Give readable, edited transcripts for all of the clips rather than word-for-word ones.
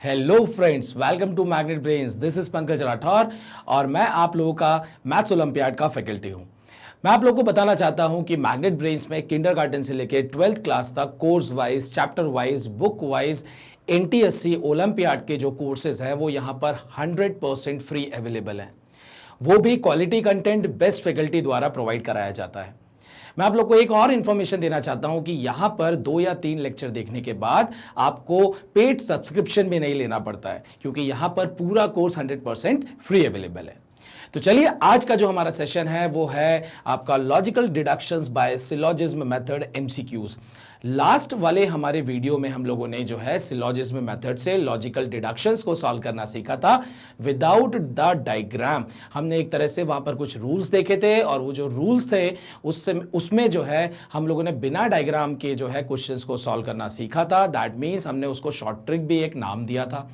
Hello friends, welcome to Magnet Brains. This is Pankaj Rathore और मैं आप लोगों का मैथ्स ओलंपियाड का फैकल्टी हूं। मैं आप लोगों को बताना चाहता हूं कि मैग्नेट ब्रेन्स में किंडरगार्टन से लेकर 12th क्लास तक course wise, chapter wise, book wise NTSC olympiad के जो कोर्सेज हैं वो यहां पर 100% फ्री अवेलेबल हैं। वो भी क्वालिटी कंटेंट बेस्ट फैकल्टी द्वारा प्रोवाइड कराया जाता है। मैं आप लोग को एक और इंफॉर्मेशन देना चाहता हूं कि यहां पर 2 या 3 लेक्चर देखने के बाद आपको पेड सब्सक्रिप्शन भी नहीं लेना पड़ता है, क्योंकि यहां पर पूरा कोर्स 100% फ्री अवेलेबल है। तो चलिए, आज का जो हमारा सेशन है वो है आपका logical deductions by syllogism method MCQs. Last वाले हमारे वीडियो में हम लोगों ने जो है सिलोजिज्म मेथड से लॉजिकल डिडक्शंस को सॉल्व करना सीखा था विदाउट द डायग्राम। हमने एक तरह से वहां पर कुछ रूल्स देखे थे और वो जो रूल्स थे उसमें जो है हम लोगों ने बिना डायग्राम के जो है क्वेश्चंस को सॉल्व करना सीखा था। दैट मीन्स हमने उसको शॉर्ट ट्रिक भी एक नाम दिया था,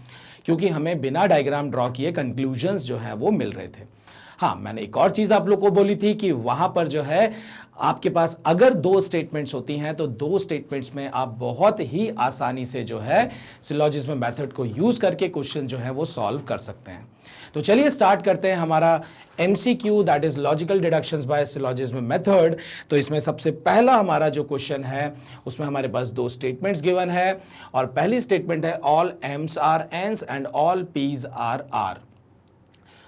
क्योंकि हमें बिना डायग्राम ड्रॉ किए कंक्लूजन्स जो है वो मिल रहे थे। हाँ, मैंने एक और चीज आप लोग को बोली थी कि वहां पर जो है आपके पास अगर 2 स्टेटमेंट्स होती हैं तो 2 स्टेटमेंट्स में आप बहुत ही आसानी से जो है सिलोजिज्म मेथड को यूज करके क्वेश्चन जो है वो सॉल्व कर सकते हैं। तो चलिए स्टार्ट करते हैं हमारा MCQ, that is logical deductions by syllogism method. तो इसमें सबसे पहला हमारा जो क्वेश्चन है उसमें हमारे पास 2 स्टेटमेंट्स गिवन है और पहली स्टेटमेंट है all Ms are Ns and all Ps are R.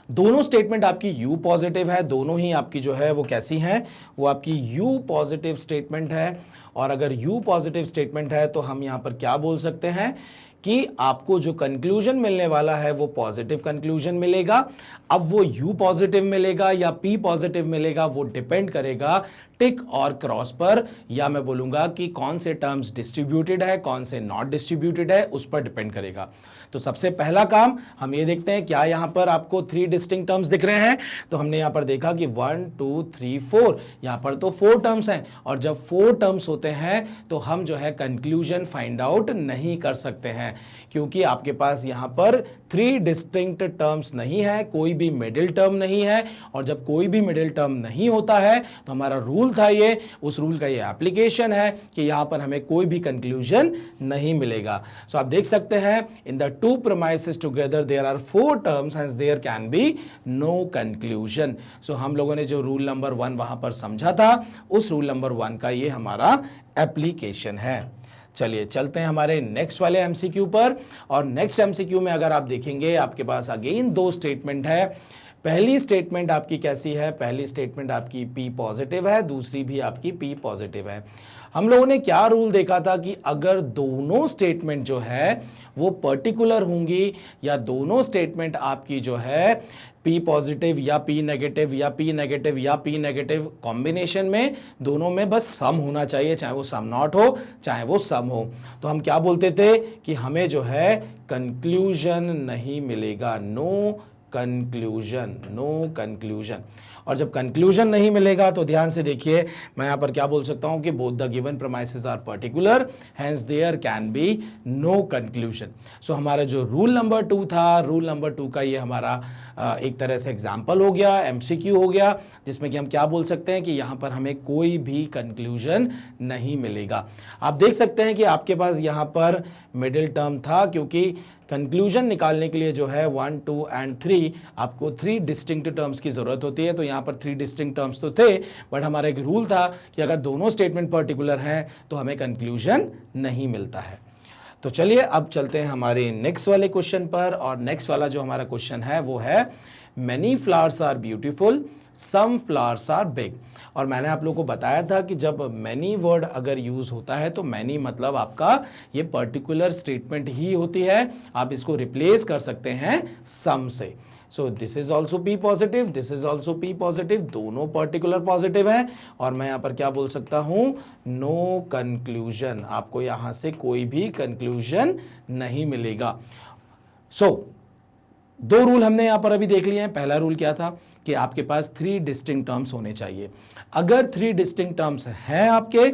दोनों स्टेटमेंट आपकी यू पॉजिटिव है, दोनों ही आपकी जो है वो कैसी हैं, वो आपकी यू पॉजिटिव स्टेटमेंट है। और अगर यू पॉजिटिव स्टेटमेंट है तो हम यहां पर क्या बोल सकते हैं कि आपको जो कंक्लूजन मिलने वाला है वो पॉजिटिव कंक्लूजन मिलेगा। अब वो यू पॉजिटिव मिलेगा या पी पॉजिटिव मिलेगा वो डिपेंड करेगा टिक और क्रॉस पर, या मैं बोलूंगा कि कौन से टर्म्स डिस्ट्रीब्यूटेड है, कौन से नॉट डिस्ट्रीब्यूटेड है, उस पर डिपेंड करेगा। तो सबसे पहला काम हम ये देखते हैं, क्या यहां पर आपको 3 डिस्टिंक्ट टर्म्स दिख रहे हैं? तो हमने यहां पर देखा कि 1 2 3 4, यहां पर तो 4 टर्म्स हैं और जब 4 टर्म्स होते हैं तो हम जो है कंक्लूजन फाइंड आउट नहीं कर सकते हैं, क्योंकि आपके पास यहां पर 3 डिस्टिंक्ट टर्म्स नहीं है, कोई भी मिडिल टर्म नहीं है। और जब कोई भी मिडिल टर्म नहीं होता है तो हमारा रूल था ये, उस रूल का ये एप्लीकेशन है कि यहां पर हमें कोई भी कंक्लूजन नहीं मिलेगा। सो आप देख सकते हैं in the 2 premises together there are 4 terms, hence there can be no conclusion. So हम लोगों ने जो रूल नंबर 1 वहां पर समझा था उस रूल नंबर 1 का ये हमारा एप्लीकेशन है। चलिए चलते हैं हमारे नेक्स्ट वाले एमसीक्यू पर। और नेक्स्ट एमसीक्यू में अगर आप देखेंगे आपके पास अगेन 2 स्टेटमेंट है। पहली स्टेटमेंट आपकी कैसी है? पहली स्टेटमेंट आपकी पी पॉजिटिव है, दूसरी भी आपकी पी पॉजिटिव है। हम लोगों ने क्या रूल देखा था कि अगर दोनों स्टेटमेंट जो है वो पर्टिकुलर होंगी या दोनों स्टेटमेंट आपकी जो है पी पॉजिटिव या पी नेगेटिव या पी नेगेटिव या पी नेगेटिव कॉम्बिनेशन में, दोनों में बस सम होना चाहिए, चाहे वो सम नॉट हो चाहे वो सम हो, तो हम क्या बोलते थे कि हमें जो है कंक्लूजन नहीं मिलेगा, नो कंक्लूजन, नो कंक्लूजन। और जब कंक्लूजन नहीं मिलेगा तो ध्यान से देखिए, मैं यहां पर क्या बोल सकता हूं कि both the given premises are particular, hence there can be no conclusion. So हमारा जो रूल नंबर 2 था, रूल नंबर 2 का ये हमारा एक तरह से एग्जाम्पल हो गया, एमसीक्यू हो गया, जिसमें कि हम क्या बोल सकते हैं कि यहां पर हमें कोई भी कंक्लूजन नहीं मिलेगा। आप देख सकते हैं कि आपके पास यहां पर मिडिल टर्म था, क्योंकि कंक्लूजन निकालने के लिए जो है 1 2 एंड 3 आपको 3 डिस्टिंक्ट टर्म्स की जरूरत होती है। तो यहां पर 3 डिस्टिंक्ट टर्म्स तो थे, बट हमारा एक रूल था कि अगर दोनों स्टेटमेंट पर्टिकुलर हैं तो हमें कंक्लूजन नहीं मिलता है। तो चलिए अब चलते हैं हमारे नेक्स्ट वाले क्वेश्चन पर। और नेक्स्ट वाला जो हमारा क्वेश्चन है वो है many flowers are beautiful, some flowers are big. और मैंने आप लोगों को बताया था कि जब मैनी वर्ड अगर यूज होता है तो मैनी मतलब आपका ये पर्टिकुलर स्टेटमेंट ही होती है, आप इसको रिप्लेस कर सकते हैं सम से। सो this is also P positive, this is also P positive, दोनों पर्टिकुलर पॉजिटिव है। और मैं यहां पर क्या बोल सकता हूं, नो कंक्लूजन, आपको यहां से कोई भी कंक्लूजन नहीं मिलेगा। सो 2 रूल हमने यहां पर अभी देख लिए हैं। पहला रूल क्या था कि आपके पास 3 डिस्टिंक्ट टर्म्स होने चाहिए। अगर 3 डिस्टिंक्ट टर्म्स हैं आपके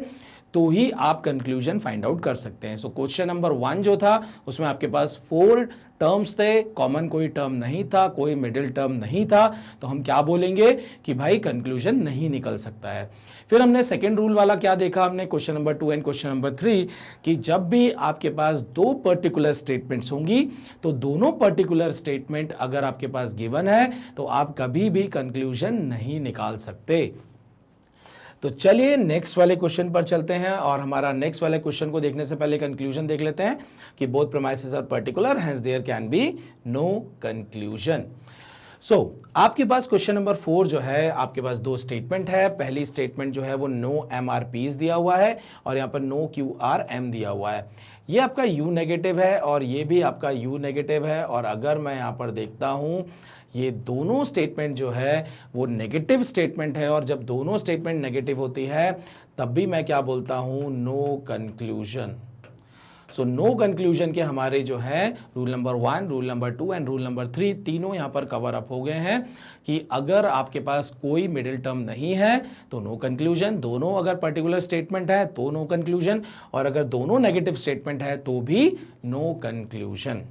तो ही आप कंक्लूजन फाइंड आउट कर सकते हैं। सो क्वेश्चन नंबर 1 जो था उसमें आपके पास 4 टर्म्स थे, कॉमन कोई टर्म नहीं था, कोई मिडिल टर्म नहीं था, तो हम क्या बोलेंगे कि भाई कंक्लूजन नहीं निकल सकता है। फिर हमने सेकंड रूल वाला क्या देखा, हमने question number 2 and question number 3 कि जब भी आपके पास दो पर्टिकुलर स्टेटमेंट्स होंगी तो दोनों पर्टिकुलर स्टेटमेंट अगर आपके पास गिवन है तो आप कभी भी कंक्लूजन नहीं निकाल सकते। तो चलिए नेक्स्ट वाले क्वेश्चन पर चलते हैं और हमारा नेक्स्ट वाले क्वेश्चन को देखने से पहले कंक्लूजन देख लेते हैं कि both premises are particular, hence there can be no conclusion. आपके पास क्वेश्चन नंबर 4 जो है आपके पास दो स्टेटमेंट है। पहली स्टेटमेंट जो है वो नो MRPs दिया हुआ है और यहाँ पर नो QRM दिया हुआ है। ये आपका U नेगेटिव है और ये भी आपका U नेगेटिव है। और अगर मैं यहाँ पर देखता हूँ ये दोनों स्टेटमेंट जो है वो नेगेटिव स्टेटमेंट है और जब दोनों स्टेटमेंट नेगेटिव होती है तब भी मैं क्या बोलता हूँ, no conclusion. So no conclusion के हमारे जो है rule number 1, rule number 2 and rule number 3 तीनों यहाँ पर कवर अप हो गए हैं कि अगर आपके पास कोई मिडिल टर्म नहीं है तो नो कंक्लूजन, दोनों अगर पर्टिकुलर स्टेटमेंट है तो नो कंक्लूजन, और अगर दोनों नेगेटिव स्टेटमेंट है तो भी नो कंक्लूजन।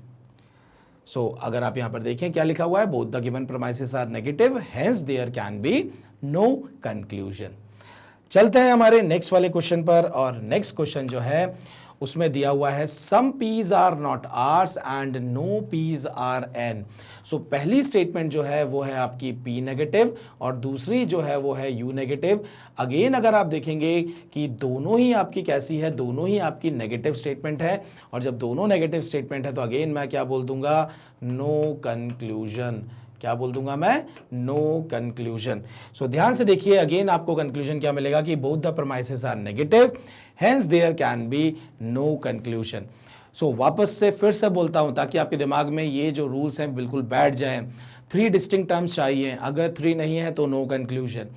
अगर आप यहां पर देखें क्या लिखा हुआ है, both the given premises are negative, hence there can be no conclusion. चलते हैं हमारे नेक्स्ट वाले क्वेश्चन पर और नेक्स्ट क्वेश्चन जो है उसमें दिया हुआ है some Ps are not Rs and no Ps are N. पहली स्टेटमेंट जो है वो है आपकी P नेगेटिव और दूसरी जो है वो है U नेगेटिव। अगेन अगर आप देखेंगे कि दोनों ही आपकी कैसी है, दोनों ही आपकी नेगेटिव स्टेटमेंट है और जब दोनों नेगेटिव स्टेटमेंट है तो अगेन मैं क्या बोल दूंगा, नो कंक्लूजन। क्या बोल दूंगा मैं, नो कंक्लूजन। ध्यान से देखिए अगेन आपको कंक्लूजन क्या मिलेगा कि both the premises are negative, hence there can be no conclusion. वापस से फिर से बोलता हूं ताकि आपके दिमाग में ये जो रूल्स हैं बिल्कुल बैठ जाएं। 3 डिस्टिंक्ट टर्म्स चाहिए, अगर 3 नहीं है तो नो कंक्लूजन।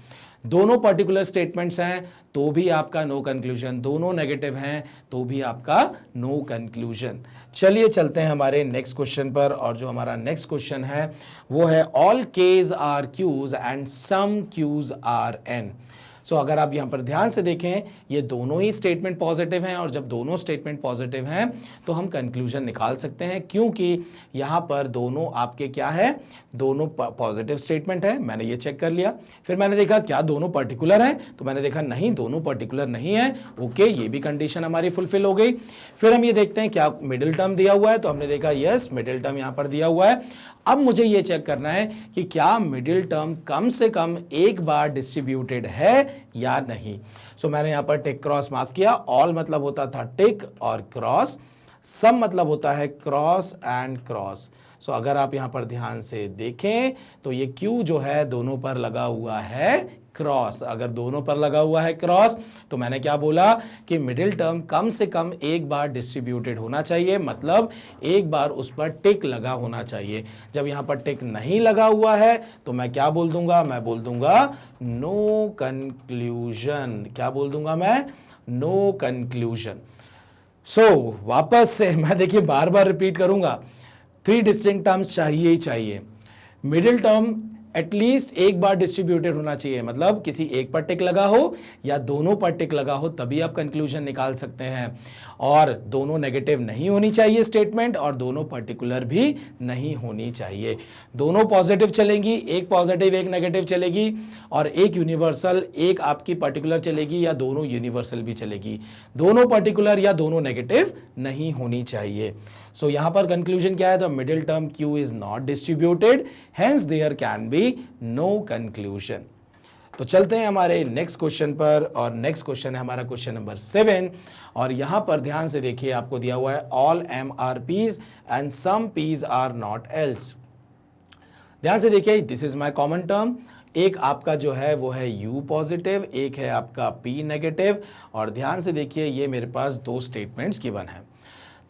दोनों पर्टिकुलर स्टेटमेंट्स हैं तो भी आपका नो कंक्लूजन, दोनों नेगेटिव हैं तो भी आपका नो कंक्लूजन। चलिए चलते हैं हमारे नेक्स्ट क्वेश्चन पर और जो हमारा नेक्स्ट क्वेश्चन है वो है all Ks are Qs and some Qs are N. अगर आप यहां पर ध्यान से देखें ये दोनों ही स्टेटमेंट पॉजिटिव हैं और जब दोनों स्टेटमेंट पॉजिटिव हैं तो हम कंक्लूजन निकाल सकते हैं क्योंकि यहां पर दोनों आपके क्या है, दोनों पॉजिटिव स्टेटमेंट है। मैंने ये चेक कर लिया, फिर मैंने देखा क्या दोनों पर्टिकुलर हैं, तो मैंने देखा नहीं दोनों पर्टिकुलर नहीं है। ओके, ये भी कंडीशन हमारी फुलफिल हो गई। फिर हम ये देखते हैं क्या मिडिल टर्म दिया हुआ है, तो हमने देखा यस मिडिल टर्म यहां पर दिया हुआ है। अब मुझे ये चेक करना है कि क्या मिडिल टर्म कम से कम एक बार डिस्ट्रीब्यूटेड है या नहीं। मैंने यहां पर टिक क्रॉस मार्क किया। ऑल मतलब होता था टिक और क्रॉस, सम मतलब होता है क्रॉस एंड क्रॉस। अगर आप यहां पर ध्यान से देखें तो ये क्यू जो है दोनों पर लगा हुआ है क्रॉस। अगर दोनों पर लगा हुआ है क्रॉस तो मैंने क्या बोला कि मिडिल टर्म कम से कम एक बार डिस्ट्रीब्यूटेड होना चाहिए, मतलब एक बार उस पर टिक लगा होना चाहिए। जब यहां पर टिक नहीं लगा हुआ है तो मैं क्या बोल दूंगा, मैं बोल दूंगा नो कंक्लूजन। क्या बोल दूंगा मैं, नो कंक्लूजन। वापस से मैं देखिए बार बार रिपीट करूंगा, 3 डिस्टिंक्ट टर्म्स चाहिए ही चाहिए। मिडिल टर्म एटलीस्ट एक बार डिस्ट्रीब्यूटेड होना चाहिए, मतलब किसी एक पर टिक लगा हो या दोनों पर टिक लगा हो तभी आप कंक्लूजन निकाल सकते हैं। और दोनों नेगेटिव नहीं होनी चाहिए स्टेटमेंट और दोनों पर्टिकुलर भी नहीं होनी चाहिए। दोनों पॉजिटिव चलेंगी, एक पॉजिटिव एक नेगेटिव चलेगी और एक यूनिवर्सल एक आपकी पर्टिकुलर चलेगी या दोनों यूनिवर्सल भी चलेगी। दोनों पर्टिकुलर या दोनों नेगेटिव नहीं होनी चाहिए। यहां पर कंक्लूजन क्या है, the middle term Q is not distributed, hence there can be no conclusion. तो चलते हैं हमारे नेक्स्ट क्वेश्चन पर और नेक्स्ट क्वेश्चन है हमारा क्वेश्चन नंबर 7 और यहां पर ध्यान से देखिए आपको दिया हुआ है all MRPs and some P's are not Ls. ध्यान से देखिए this is my common term. एक आपका जो है वो है U पॉजिटिव, एक है आपका P नेगेटिव और ध्यान से देखिए ये मेरे पास दो स्टेटमेंट्स गिवन है,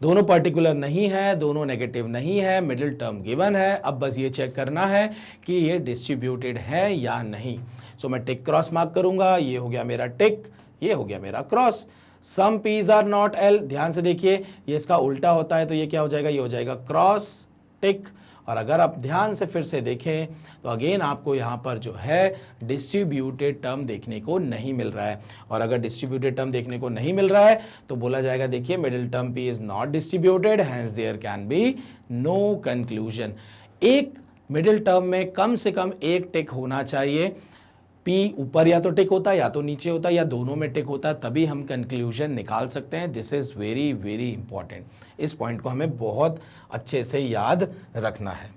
दोनों पर्टिकुलर नहीं है, दोनों नेगेटिव नहीं है, मिडिल टर्म गिवन है। अब बस ये चेक करना है कि ये डिस्ट्रीब्यूटेड है या नहीं। मैं टिक क्रॉस मार्क करूंगा, ये हो गया मेरा टिक, ये हो गया मेरा cross. Some Ps are not L, ध्यान से देखिए ये इसका उल्टा होता है तो ये क्या हो जाएगा, ये हो जाएगा क्रॉस टिक और अगर आप ध्यान से फिर से देखें तो अगेन आपको यहाँ पर जो है डिस्ट्रीब्यूटेड टर्म देखने को नहीं मिल रहा है। और अगर डिस्ट्रीब्यूटेड टर्म देखने को नहीं मिल रहा है तो बोला जाएगा देखिए middle term P is not distributed, hence there can be no conclusion. एक मिडिल टर्म में कम से कम एक टिक होना चाहिए, P ऊपर या तो टिक होता है या तो नीचे होता है या दोनों में टिक होता है, तभी हम कंक्लूजन निकाल सकते हैं। This is very very important, इस पॉइंट को हमें बहुत अच्छे से याद रखना है।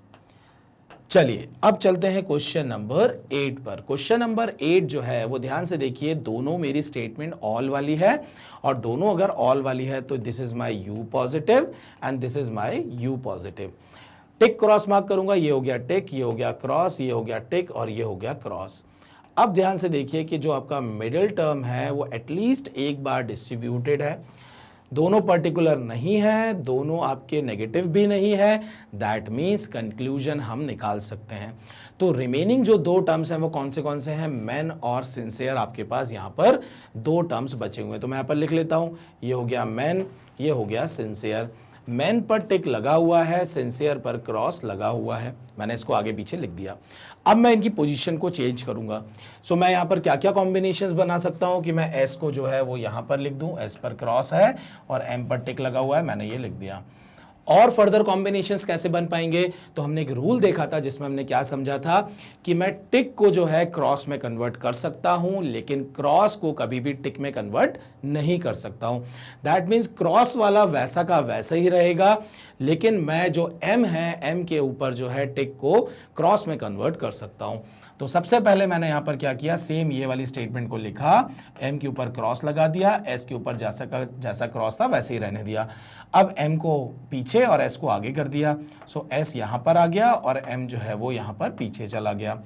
चलिए अब चलते हैं क्वेश्चन नंबर 8 पर। क्वेश्चन नंबर 8 जो है वो ध्यान से देखिए, दोनों मेरी स्टेटमेंट ऑल वाली है और दोनों अगर ऑल वाली है तो this is my U positive and this is my U positive. Tick cross mark करूंगा, ये हो गया टिक, ये हो गया क्रॉस, ये हो गया टिक और ये हो गया क्रॉस। अब ध्यान से देखिए कि जो आपका मिडिल टर्म है वो एटलीस्ट एक बार डिस्ट्रीब्यूटेड है, दोनों पर्टिकुलर नहीं है, दोनों आपके नेगेटिव भी नहीं है, दैट मीन्स कंक्लूजन हम निकाल सकते हैं। तो रिमेनिंग जो दो टर्म्स हैं वो कौन से हैं, मैन और सिंसियर। आपके पास यहाँ पर दो टर्म्स बचे हुए हैं, तो मैं यहाँ पर लिख लेता हूँ, ये हो गया मैन, ये हो गया सिंसियर। मैन पर टिक लगा हुआ है, सिंसियर पर क्रॉस लगा हुआ है, मैंने इसको आगे पीछे लिख दिया। अब मैं इनकी पोजीशन को चेंज करूंगा। सो मैं यहाँ पर क्या क्या कॉम्बिनेशंस बना सकता हूँ कि मैं एस को जो है वो यहाँ पर लिख दूँ, एस पर क्रॉस है और एम पर टिक लगा हुआ है, मैंने ये लिख दिया। और फर्दर कॉम्बिनेशंस कैसे बन पाएंगे, तो हमने एक रूल देखा था जिसमें हमने क्या समझा था कि मैं टिक को जो है क्रॉस में कन्वर्ट कर सकता हूं, लेकिन क्रॉस को कभी भी टिक में कन्वर्ट नहीं कर सकता हूं। दैट मीन्स क्रॉस वाला वैसा का वैसा ही रहेगा, लेकिन मैं जो एम है, एम के ऊपर जो है टिक को क्रॉस में कन्वर्ट कर सकता हूं। तो सबसे पहले मैंने यहां पर क्या किया, सेम ये वाली स्टेटमेंट को लिखा, एम के ऊपर क्रॉस लगा दिया, एस के ऊपर जैसा क्रॉस था वैसे ही रहने दिया। अब एम को पीछे और एस को आगे कर दिया, सो एस यहां पर आ गया और एम जो है वो यहां पर पीछे चला गया।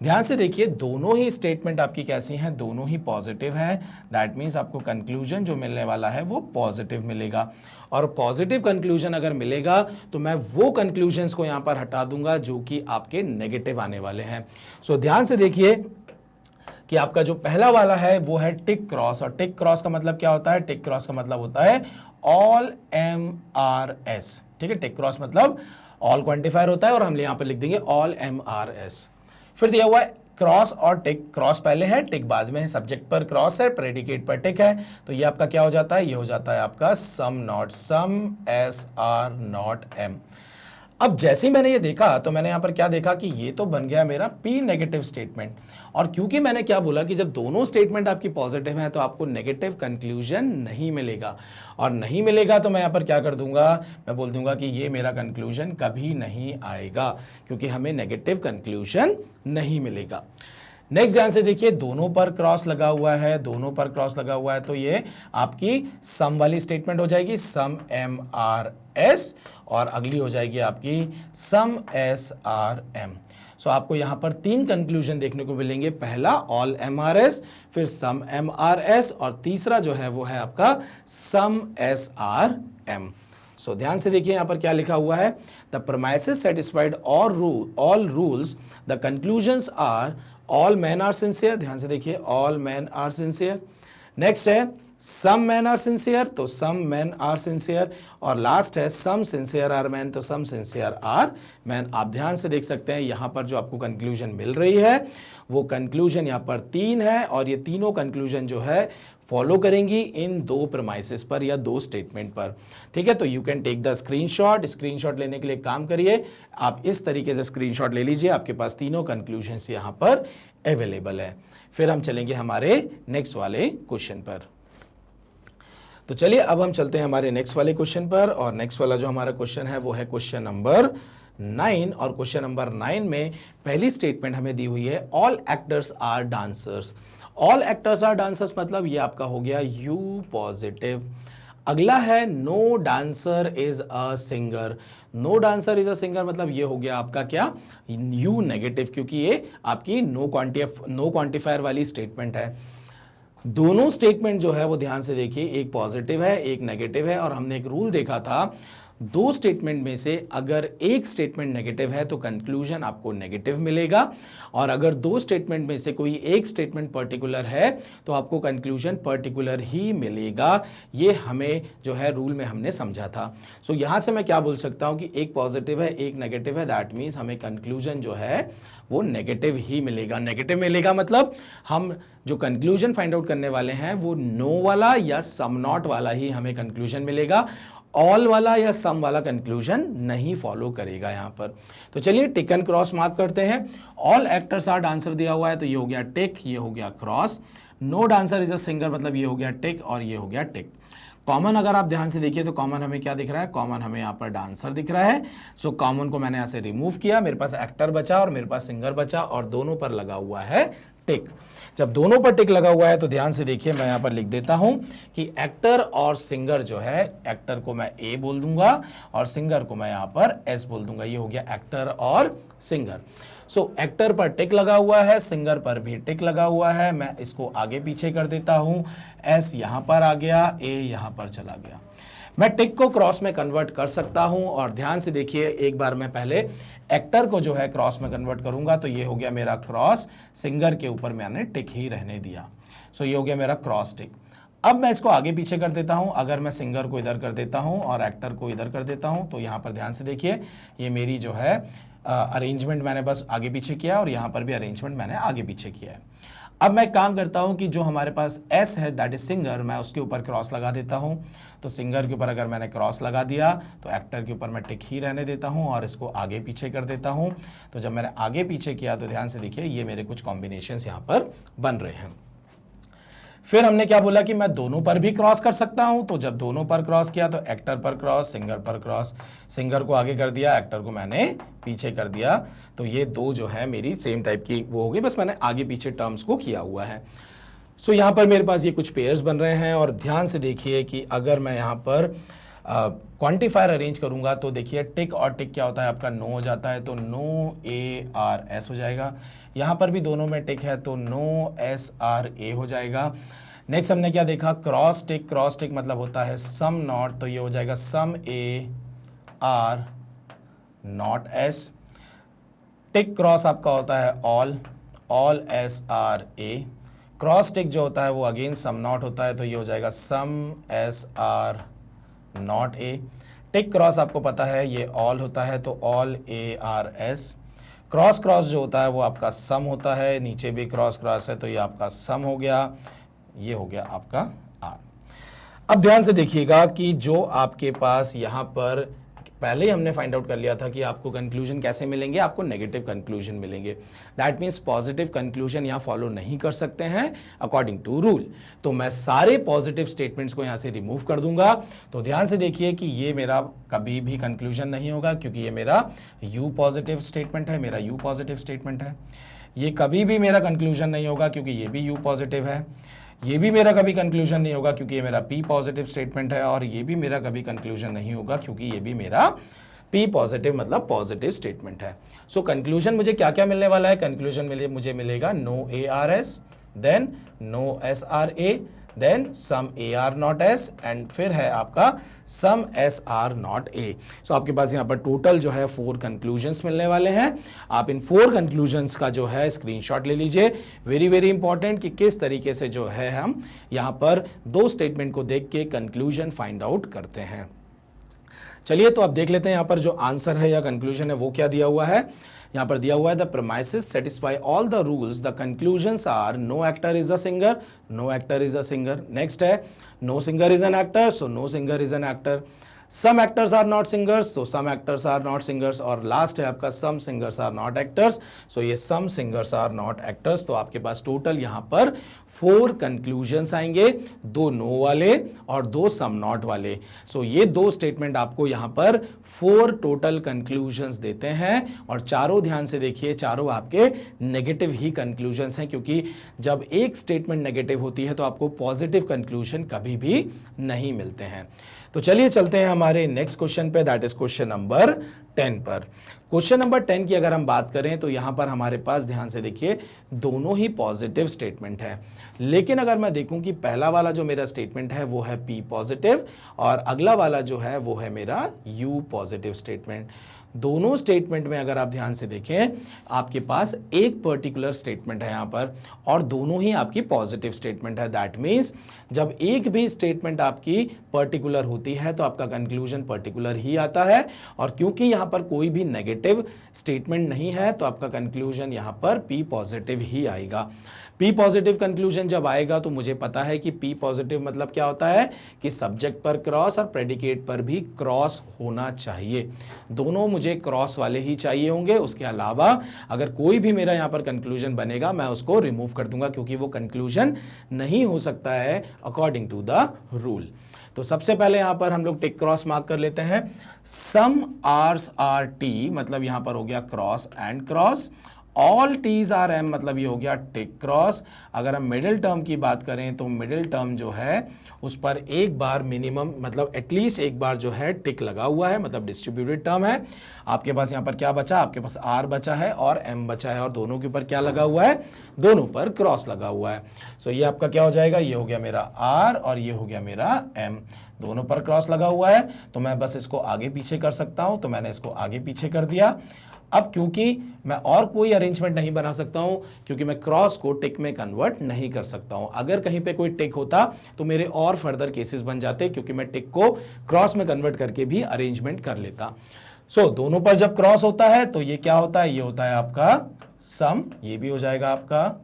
ध्यान से देखिए दोनों ही स्टेटमेंट आपकी कैसी हैं, दोनों ही पॉजिटिव है। दैट मीन्स आपको कंक्लूजन जो मिलने वाला है वो पॉजिटिव मिलेगा। और पॉजिटिव कंक्लूजन अगर मिलेगा तो मैं वो कंक्लूजन्स को यहां पर हटा दूंगा जो कि आपके नेगेटिव आने वाले हैं। सो ध्यान से देखिए कि आपका जो पहला वाला है वो है टिक क्रॉस, और टिक क्रॉस का मतलब क्या होता है, टिक क्रॉस का मतलब होता है ऑल एम आर एस। ठीक है, टिक क्रॉस मतलब ऑल क्वांटिफायर होता है और हम यहां पर लिख देंगे ऑल एम आर एस। फिर दिया हुआ है क्रॉस और टिक, क्रॉस पहले है टिक बाद में है, सब्जेक्ट पर क्रॉस है प्रेडिकेट पर टिक है, तो ये आपका क्या हो जाता है, ये हो जाता है आपका some not some S are not M. अब जैसे ही मैंने ये देखा तो मैंने यहां पर क्या देखा कि ये तो बन गया मेरा पी नेगेटिव स्टेटमेंट। और क्योंकि मैंने क्या बोला कि जब दोनों स्टेटमेंट आपकी पॉजिटिव हैं तो आपको नेगेटिव कंक्लूजन नहीं मिलेगा, और नहीं मिलेगा तो मैं यहां पर क्या कर दूंगा, मैं बोल दूंगा कि ये मेरा कंक्लूजन कभी नहीं आएगा क्योंकि हमें नेगेटिव कंक्लूजन नहीं मिलेगा। नेक्स्ट ध्यान से देखिए, दोनों पर क्रॉस लगा हुआ है, दोनों पर क्रॉस लगा हुआ है, तो ये आपकी सम वाली स्टेटमेंट हो जाएगी, सम एम आर एस, और अगली हो जाएगी आपकी सम एस आर एम। सो आपको यहां पर तीन कंक्लूजन देखने को मिलेंगे, पहला ऑल एम आर एस, फिर सम एम आर एस, और तीसरा जो है वो है आपका some S are M. So ध्यान से देखिए यहां पर क्या लिखा हुआ है, the premises satisfied all rules, the conclusions are all man are sincere. ध्यान से देखिए all man are sincere. Next है सम मैन आर सिंसियर, तो सम मैन आर सिंसियर, और लास्ट है सम सिंसियर आर मैन, तो सम सिंसियर आर मैन। आप ध्यान से देख सकते हैं यहां पर जो आपको कंक्लूजन मिल रही है वो कंक्लूजन यहां पर तीन है, और ये तीनों कंक्लूजन जो है फॉलो करेंगी इन दो प्रीमाइसेस पर या दो स्टेटमेंट पर। ठीक है, तो you can take the screenshot. Screenshot लेने के लिए काम करिए, आप इस तरीके से स्क्रीनशॉट ले लीजिए, आपके पास तीनों कंक्लूजन्स यहां पर अवेलेबल है। फिर हम चलेंगे हमारे नेक्स्ट वाले क्वेश्चन पर। तो चलिए अब हम चलते हैं हमारे नेक्स्ट वाले क्वेश्चन पर, और नेक्स्ट वाला जो हमारा क्वेश्चन है वो है क्वेश्चन नंबर 9। और क्वेश्चन नंबर 9 में पहली स्टेटमेंट हमें दी हुई है all actors are dancers. All actors are dancers मतलब ये आपका हो गया यू पॉजिटिव। अगला है no dancer is a singer. No dancer is a singer मतलब ये हो गया आपका क्या, यू नेगेटिव, क्योंकि ये आपकी नो क्वांटिफायर वाली स्टेटमेंट है। दोनों स्टेटमेंट जो है वो ध्यान से देखिए, एक पॉजिटिव है एक नेगेटिव है, और हमने एक रूल देखा था दो स्टेटमेंट में से अगर एक स्टेटमेंट नेगेटिव है तो कंक्लूजन आपको नेगेटिव मिलेगा, और अगर दो स्टेटमेंट में से कोई एक स्टेटमेंट पर्टिकुलर है तो आपको कंक्लूजन पर्टिकुलर ही मिलेगा। ये हमें जो है रूल में हमने समझा था। सो यहां से मैं क्या बोल सकता हूं कि एक पॉजिटिव है एक नेगेटिव है, दैट मीन्स हमें कंक्लूजन जो है वो नेगेटिव ही मिलेगा। नेगेटिव मिलेगा मतलब हम जो कंक्लूजन फाइंड आउट करने वाले हैं वो नो वाला या सम नॉट वाला ही हमें कंक्लूजन मिलेगा, ऑल वाला या सम वाला कंक्लूजन नहीं फॉलो करेगा यहां पर। तो चलिए टिक एंड क्रॉस मार्क करते हैं। ऑल एक्टर्स आर आंसर दिया हुआ है तो ये हो गया टिक, ये हो गया cross. No dancer is a singer मतलब ये हो गया टिक और ये हो गया टिक। कॉमन अगर आप ध्यान से देखिए तो कॉमन हमें क्या दिख रहा है, कॉमन हमें यहाँ पर डांसर दिख रहा है। सो कॉमन को मैंने यहाँ से रिमूव किया, मेरे पास एक्टर बचा और मेरे पास सिंगर बचा, और दोनों पर लगा हुआ है टिक। जब दोनों पर टिक लगा हुआ है तो ध्यान से देखिए, मैं यहाँ पर लिख देता हूं कि एक्टर और सिंगर जो है, एक्टर को मैं ए बोल दूंगा और सिंगर को मैं यहाँ पर एस बोल दूंगा। ये हो गया एक्टर और सिंगर। सो एक्टर पर टिक लगा हुआ है, सिंगर पर भी टिक लगा हुआ है। मैं इसको आगे पीछे कर देता हूं, एस यहां पर आ गया, ए यहां पर चला गया। मैं टिक को क्रॉस में कन्वर्ट कर सकता हूं, और ध्यान से देखिए एक बार मैं पहले एक्टर को जो है क्रॉस में कन्वर्ट करूंगा तो ये हो गया मेरा क्रॉस, सिंगर के ऊपर मैंने टिक ही रहने दिया। सो ये हो गया मेरा क्रॉस टिक। अब मैं इसको आगे पीछे कर देता हूं, अगर मैं सिंगर को इधर कर देता हूं और एक्टर को इधर कर देता हूं तो यहां पर ध्यान से देखिए ये मेरी जो है अरेंजमेंट मैंने बस आगे पीछे किया, और यहां पर भी अरेंजमेंट मैंने आगे पीछे किया है। अब मैं काम करता हूं कि जो हमारे पास एस है दैट इज सिंगर, मैं उसके ऊपर क्रॉस लगा देता हूं। तो सिंगर के ऊपर अगर मैंने क्रॉस लगा दिया तो एक्टर के ऊपर मैं टिक ही रहने देता हूं और इसको आगे पीछे कर देता हूं। तो जब मैंने आगे पीछे किया तो ध्यान से देखिए ये मेरे कुछ कॉम्बिनेशंस यहां पर बन रहे हैं। फिर हमने क्या बोला कि मैं दोनों पर भी क्रॉस कर सकता हूं, तो जब दोनों पर क्रॉस किया तो एक्टर पर क्रॉस, सिंगर पर क्रॉस, सिंगर को आगे कर दिया, एक्टर को मैंने पीछे कर दिया। तो ये दो जो है मेरी सेम टाइप की वो हो गई, बस मैंने आगे पीछे टर्म्स को किया हुआ है। सो यहाँ पर मेरे पास ये कुछ पेयर्स बन रहे हैं, और ध्यान से देखिए कि अगर मैं यहाँ पर क्वांटिफायर अरेंज करूंगा तो देखिए टिक और टिक क्या होता है आपका नो हो जाता है, तो नो ए आर एस हो जाएगा। यहाँ पर भी दोनों में टिक है तो नो एस आर ए हो जाएगा। नेक्स्ट हमने क्या देखा, क्रॉस टिक मतलब होता है सम नॉट, तो ये हो जाएगा some A are not S. Tick cross आपका होता है all S are A. Cross tick जो होता है वो अगेन सम नॉट होता है, तो ये हो जाएगा some S are not A. Tick cross आपको पता है ये ऑल होता है तो all A are S. Cross जो होता है वो आपका सम होता है, नीचे भी क्रॉस है तो ये आपका सम हो गया, ये हो गया आपका आर। अब ध्यान से देखिएगा कि जो आपके पास यहाँ पर पहले ही हमने फाइंड आउट कर लिया था कि आपको कंक्लूजन कैसे मिलेंगे, आपको नेगेटिव कंक्लूजन मिलेंगे। दैट मीन्स पॉजिटिव कंक्लूजन यहाँ फॉलो नहीं कर सकते हैं अकॉर्डिंग टू रूल। तो मैं सारे पॉजिटिव स्टेटमेंट्स को यहाँ से रिमूव कर दूंगा। तो ध्यान से देखिए कि ये मेरा कभी भी कंक्लूजन नहीं होगा, क्योंकि ये मेरा यू पॉजिटिव स्टेटमेंट है, मेरा यू पॉजिटिव स्टेटमेंट है। ये कभी भी मेरा कंक्लूजन नहीं होगा क्योंकि ये भी यू पॉजिटिव है। ये भी मेरा कभी कंक्लूजन नहीं होगा क्योंकि ये मेरा पी पॉजिटिव स्टेटमेंट है, और ये भी मेरा कभी कंक्लूजन नहीं होगा क्योंकि ये भी मेरा पी पॉजिटिव मतलब पॉजिटिव स्टेटमेंट है। सो कंक्लूजन मुझे क्या क्या मिलने वाला है, कंक्लूजन मुझे मिलेगा no A are S, then no S are A, then some A are not S, and फिर है आपका some S are not A. So आपके पास यहाँ पर टोटल जो है 4 कंक्लूजन्स मिलने वाले हैं। आप इन 4 कंक्लूजन्स का जो है स्क्रीनशॉट ले लीजिए। वेरी वेरी इंपॉर्टेंट कि किस तरीके से जो है हम यहाँ पर 2 स्टेटमेंट को देख के कंक्लूजन फाइंड आउट करते हैं। चलिए तो अब देख लेते हैं यहाँ पर जो आंसर है या कंक्लूजन है वो क्या दिया हुआ है। यहाँ पर दिया हुआ है the premises satisfy all the rules, the conclusions are no actor is a singer, no actor is a singer. Next है no singer is an actor, so no singer is an actor. Some actors are not singers, so some actors are not singers. और last है आपका some singers are not actors, so ये some singers are not actors। तो आपके पास total यहाँ पर 4 conclusions आएंगे, 2 no वाले और 2 सम नॉट वाले। सो ये 2 स्टेटमेंट आपको यहाँ पर 4 टोटल कंक्लूजन्स देते हैं, और चारों ध्यान से देखिए चारों आपके नेगेटिव ही कंक्लूजन्स हैं, क्योंकि जब एक स्टेटमेंट नेगेटिव होती है तो आपको पॉजिटिव कंक्लूजन कभी भी नहीं मिलते हैं। तो चलिए चलते हैं हमारे नेक्स्ट क्वेश्चन पे, दैट इज क्वेश्चन नंबर 10 पर। क्वेश्चन नंबर 10 की अगर हम बात करें तो यहां पर हमारे पास ध्यान से देखिए दोनों ही पॉजिटिव स्टेटमेंट है, लेकिन अगर मैं देखूं कि पहला वाला जो मेरा स्टेटमेंट है वो है P पॉजिटिव और अगला वाला जो है वो है मेरा U पॉजिटिव स्टेटमेंट। दोनों स्टेटमेंट में अगर आप ध्यान से देखें आपके पास एक पर्टिकुलर स्टेटमेंट है यहां पर और दोनों ही आपकी पॉजिटिव स्टेटमेंट है। दैट मीन्स जब एक भी स्टेटमेंट आपकी पर्टिकुलर होती है तो आपका कंक्लूजन पर्टिकुलर ही आता है, और क्योंकि यहां पर कोई भी नेगेटिव स्टेटमेंट नहीं है तो आपका कंक्लूजन यहां पर P पॉजिटिव ही आएगा। P पॉजिटिव कंक्लूजन जब आएगा तो मुझे पता है कि P पॉजिटिव मतलब क्या होता है कि सब्जेक्ट पर क्रॉस और प्रेडिकेट पर भी क्रॉस होना चाहिए, दोनों मुझे क्रॉस वाले ही चाहिए होंगे। उसके अलावा अगर कोई भी मेरा यहां पर कंक्लूजन बनेगा मैं उसको रिमूव कर दूंगा, क्योंकि वो कंक्लूजन नहीं हो सकता है अकॉर्डिंग टू द रूल। तो सबसे पहले यहां पर हम लोग टिक क्रॉस मार्क कर लेते हैं। सम आर्स आर टी मतलब यहां पर हो गया cross and cross, all Ts are M मतलब ये हो गया टिक क्रॉस। अगर हम मिडिल टर्म की बात करें तो मिडिल टर्म जो है उस पर एक बार मिनिमम मतलब एटलीस्ट एक बार जो है टिक लगा हुआ है, मतलब डिस्ट्रीब्यूटेड टर्म है। आपके पास यहाँ पर क्या बचा, आपके पास आर बचा है और एम बचा है, और दोनों के ऊपर क्या लगा हुआ है, दोनों पर क्रॉस लगा हुआ है। सो ये आपका क्या हो जाएगा, ये हो गया मेरा आर और ये हो गया मेरा एम, दोनों पर क्रॉस लगा हुआ है। तो मैं बस इसको आगे पीछे कर सकता हूं, तो मैंने इसको आगे पीछे कर दिया। अब क्योंकि मैं और कोई अरेंजमेंट नहीं बना सकता हूं, क्योंकि मैं क्रॉस को टिक में कन्वर्ट नहीं कर सकता हूं। अगर कहीं पे कोई टिक होता तो मेरे और फर्दर केसेस बन जाते, क्योंकि मैं टिक को क्रॉस में कन्वर्ट करके भी अरेंजमेंट कर लेता। सो दोनों पर जब क्रॉस होता है तो ये क्या होता है, ये होता है आपका सम, ये भी हो जाएगा आपका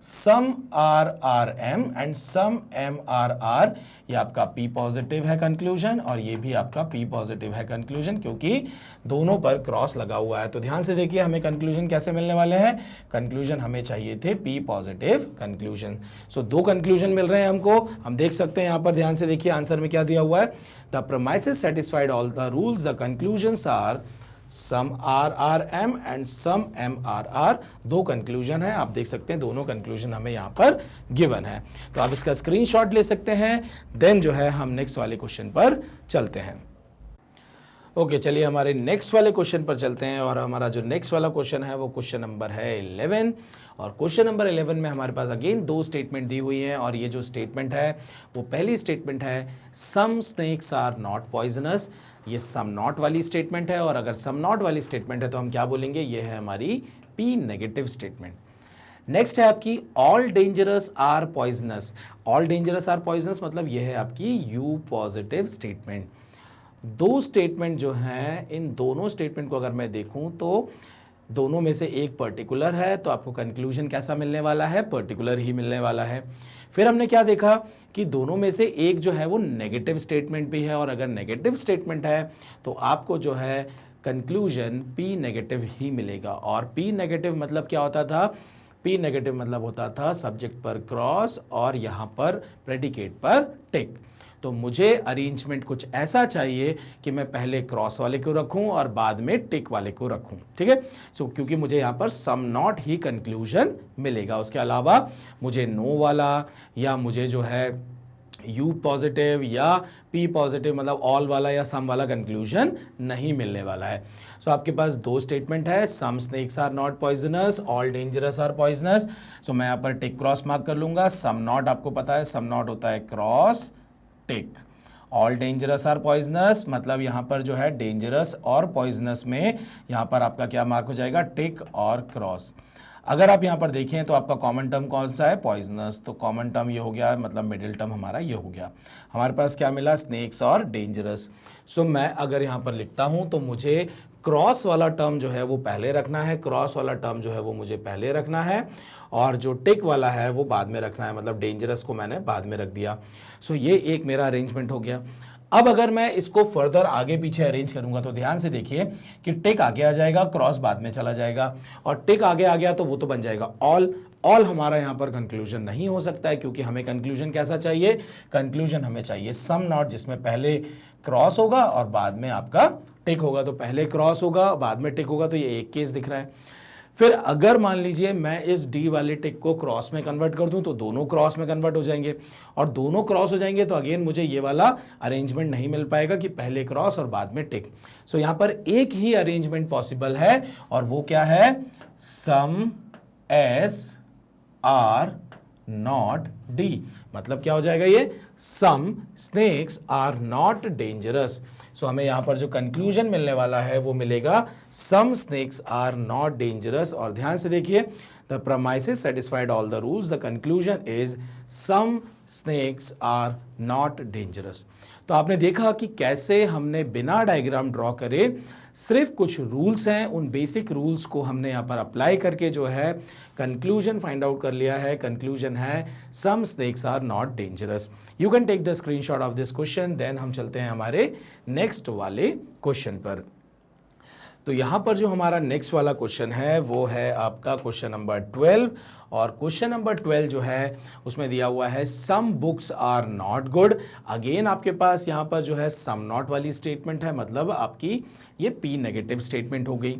some R are M and some M are R, ये आपका P पॉजिटिव है कंक्लूजन और ये भी आपका P पॉजिटिव है कंक्लूजन, क्योंकि दोनों पर क्रॉस लगा हुआ है। तो ध्यान से देखिए हमें कंक्लूजन कैसे मिलने वाले हैं, कंक्लूजन हमें चाहिए थे P पॉजिटिव कंक्लूजन। सो दो कंक्लूजन मिल रहे हैं हमको, हम देख सकते हैं यहां पर, ध्यान से देखिए आंसर में क्या दिया हुआ है, the premises satisfied all the rules, the conclusions are some R are M and some M are R. दो कंक्लूजन है, आप देख सकते हैं दोनों कंक्लूजन हमें यहां पर गिवन है। तो आप इसका स्क्रीनशॉट ले सकते हैं, देन जो है हम नेक्स्ट वाले क्वेश्चन पर चलते हैं। ओके, चलिए हमारे नेक्स्ट वाले क्वेश्चन पर चलते हैं, और हमारा जो नेक्स्ट वाला क्वेश्चन है वो क्वेश्चन नंबर है 11। और क्वेश्चन नंबर 11 में हमारे पास अगेन दो स्टेटमेंट दी हुई हैं, और ये जो स्टेटमेंट है वो पहली स्टेटमेंट है some snakes are not poisonous, ये सम नॉट वाली स्टेटमेंट है। और अगर सम नॉट वाली स्टेटमेंट है तो हम क्या बोलेंगे, ये है हमारी P नेगेटिव स्टेटमेंट। नेक्स्ट है आपकी all dangerous are poisonous, all dangerous are poisonous मतलब ये है आपकी U पॉजिटिव स्टेटमेंट। दो स्टेटमेंट जो हैं, इन दोनों स्टेटमेंट को अगर मैं देखूं तो दोनों में से एक पर्टिकुलर है, तो आपको कंक्लूजन कैसा मिलने वाला है, पर्टिकुलर ही मिलने वाला है। फिर हमने क्या देखा कि दोनों में से एक जो है वो नेगेटिव स्टेटमेंट भी है, और अगर नेगेटिव स्टेटमेंट है तो आपको जो है कंक्लूजन P नेगेटिव ही मिलेगा। और P नेगेटिव मतलब क्या होता था, P नेगेटिव मतलब होता था सब्जेक्ट पर क्रॉस और यहाँ पर प्रेडिकेट पर टिक। तो मुझे अरेंजमेंट कुछ ऐसा चाहिए कि मैं पहले क्रॉस वाले को रखूं और बाद में टिक वाले को रखूं, ठीक है। सो क्योंकि मुझे यहाँ पर सम नॉट ही कंक्लूजन मिलेगा, उसके अलावा मुझे नो वाला या मुझे जो है U पॉजिटिव या P पॉजिटिव मतलब ऑल वाला या सम वाला कंक्लूजन नहीं मिलने वाला है। सो आपके पास दो स्टेटमेंट है, some snakes are not poisonous, all dangerous are poisonous. So मैं यहाँ पर टिक क्रॉस मार्क कर लूंगा। सम नॉट आपको पता है, सम नॉट होता है cross tick. All dangerous are poisonous मतलब यहां पर जो है डेंजरस और पॉइजनस में यहां पर आपका क्या मार्क हो जाएगा, टिक और क्रॉस। अगर आप यहां पर देखें तो आपका कॉमन टर्म कौन सा है, पॉइजनस, तो कॉमन टर्म ये हो गया, मतलब मिडिल टर्म हमारा ये हो गया। हमारे पास क्या मिला, स्नेक्स और डेंजरस। सो मैं अगर यहां पर लिखता हूं तो मुझे क्रॉस वाला टर्म जो है वो पहले रखना है, क्रॉस वाला टर्म जो है वो मुझे पहले रखना है, और जो टिक वाला है वो बाद में रखना है, मतलब डेंजरस को मैंने बाद में रख दिया। सो ये एक मेरा अरेंजमेंट हो गया। अब अगर मैं इसको फर्दर आगे पीछे अरेंज करूंगा तो ध्यान से देखिए कि टिक आगे आ जाएगा, क्रॉस बाद में चला जाएगा, और टिक आगे आ गया तो वो तो बन जाएगा ऑल। ऑल हमारा यहां पर कंक्लूजन नहीं हो सकता है, क्योंकि हमें कंक्लूजन कैसा चाहिए, कंक्लूजन हमें चाहिए सम नॉट, जिसमें पहले क्रॉस होगा और बाद में आपका टिक होगा। तो पहले क्रॉस होगा बाद में टिक होगा, तो ये एक केस दिख रहा है। फिर अगर मान लीजिए मैं इस डी वाले टिक को क्रॉस में कन्वर्ट कर दूं तो दोनों क्रॉस में कन्वर्ट हो जाएंगे, और दोनों क्रॉस हो जाएंगे तो अगेन मुझे ये वाला अरेंजमेंट नहीं मिल पाएगा कि पहले क्रॉस और बाद में टिक। सो यहां पर एक ही अरेंजमेंट पॉसिबल है और वो क्या है, सम एस आर नॉट डी। मतलब क्या हो जाएगा ये, सम स्नेक्स आर नॉट डेंजरस। सो हमें यहां पर जो कंक्लूजन मिलने वाला है वो मिलेगा सम स्नेक्स आर नॉट डेंजरस। और ध्यान से देखिए, the premises satisfied all the rules, the conclusion is some snakes are not dangerous। तो आपने देखा कि कैसे हमने बिना डायग्राम ड्रॉ करे, सिर्फ कुछ रूल्स हैं, उन बेसिक रूल्स को हमने यहाँ पर अप्लाई करके जो है कंक्लूजन फाइंड आउट कर लिया है। कंक्लूजन है some snakes are not dangerous. You can take the screenshot of this question. Then हम चलते हैं हमारे नेक्स्ट वाले क्वेश्चन पर। तो यहाँ पर जो हमारा नेक्स्ट वाला क्वेश्चन है वो है आपका क्वेश्चन नंबर 12। और क्वेश्चन नंबर 12 जो है उसमें दिया हुआ है some books are not good. Again आपके पास यहाँ पर जो है सम नॉट वाली स्टेटमेंट है, मतलब आपकी ये पी नेगेटिव स्टेटमेंट हो गई।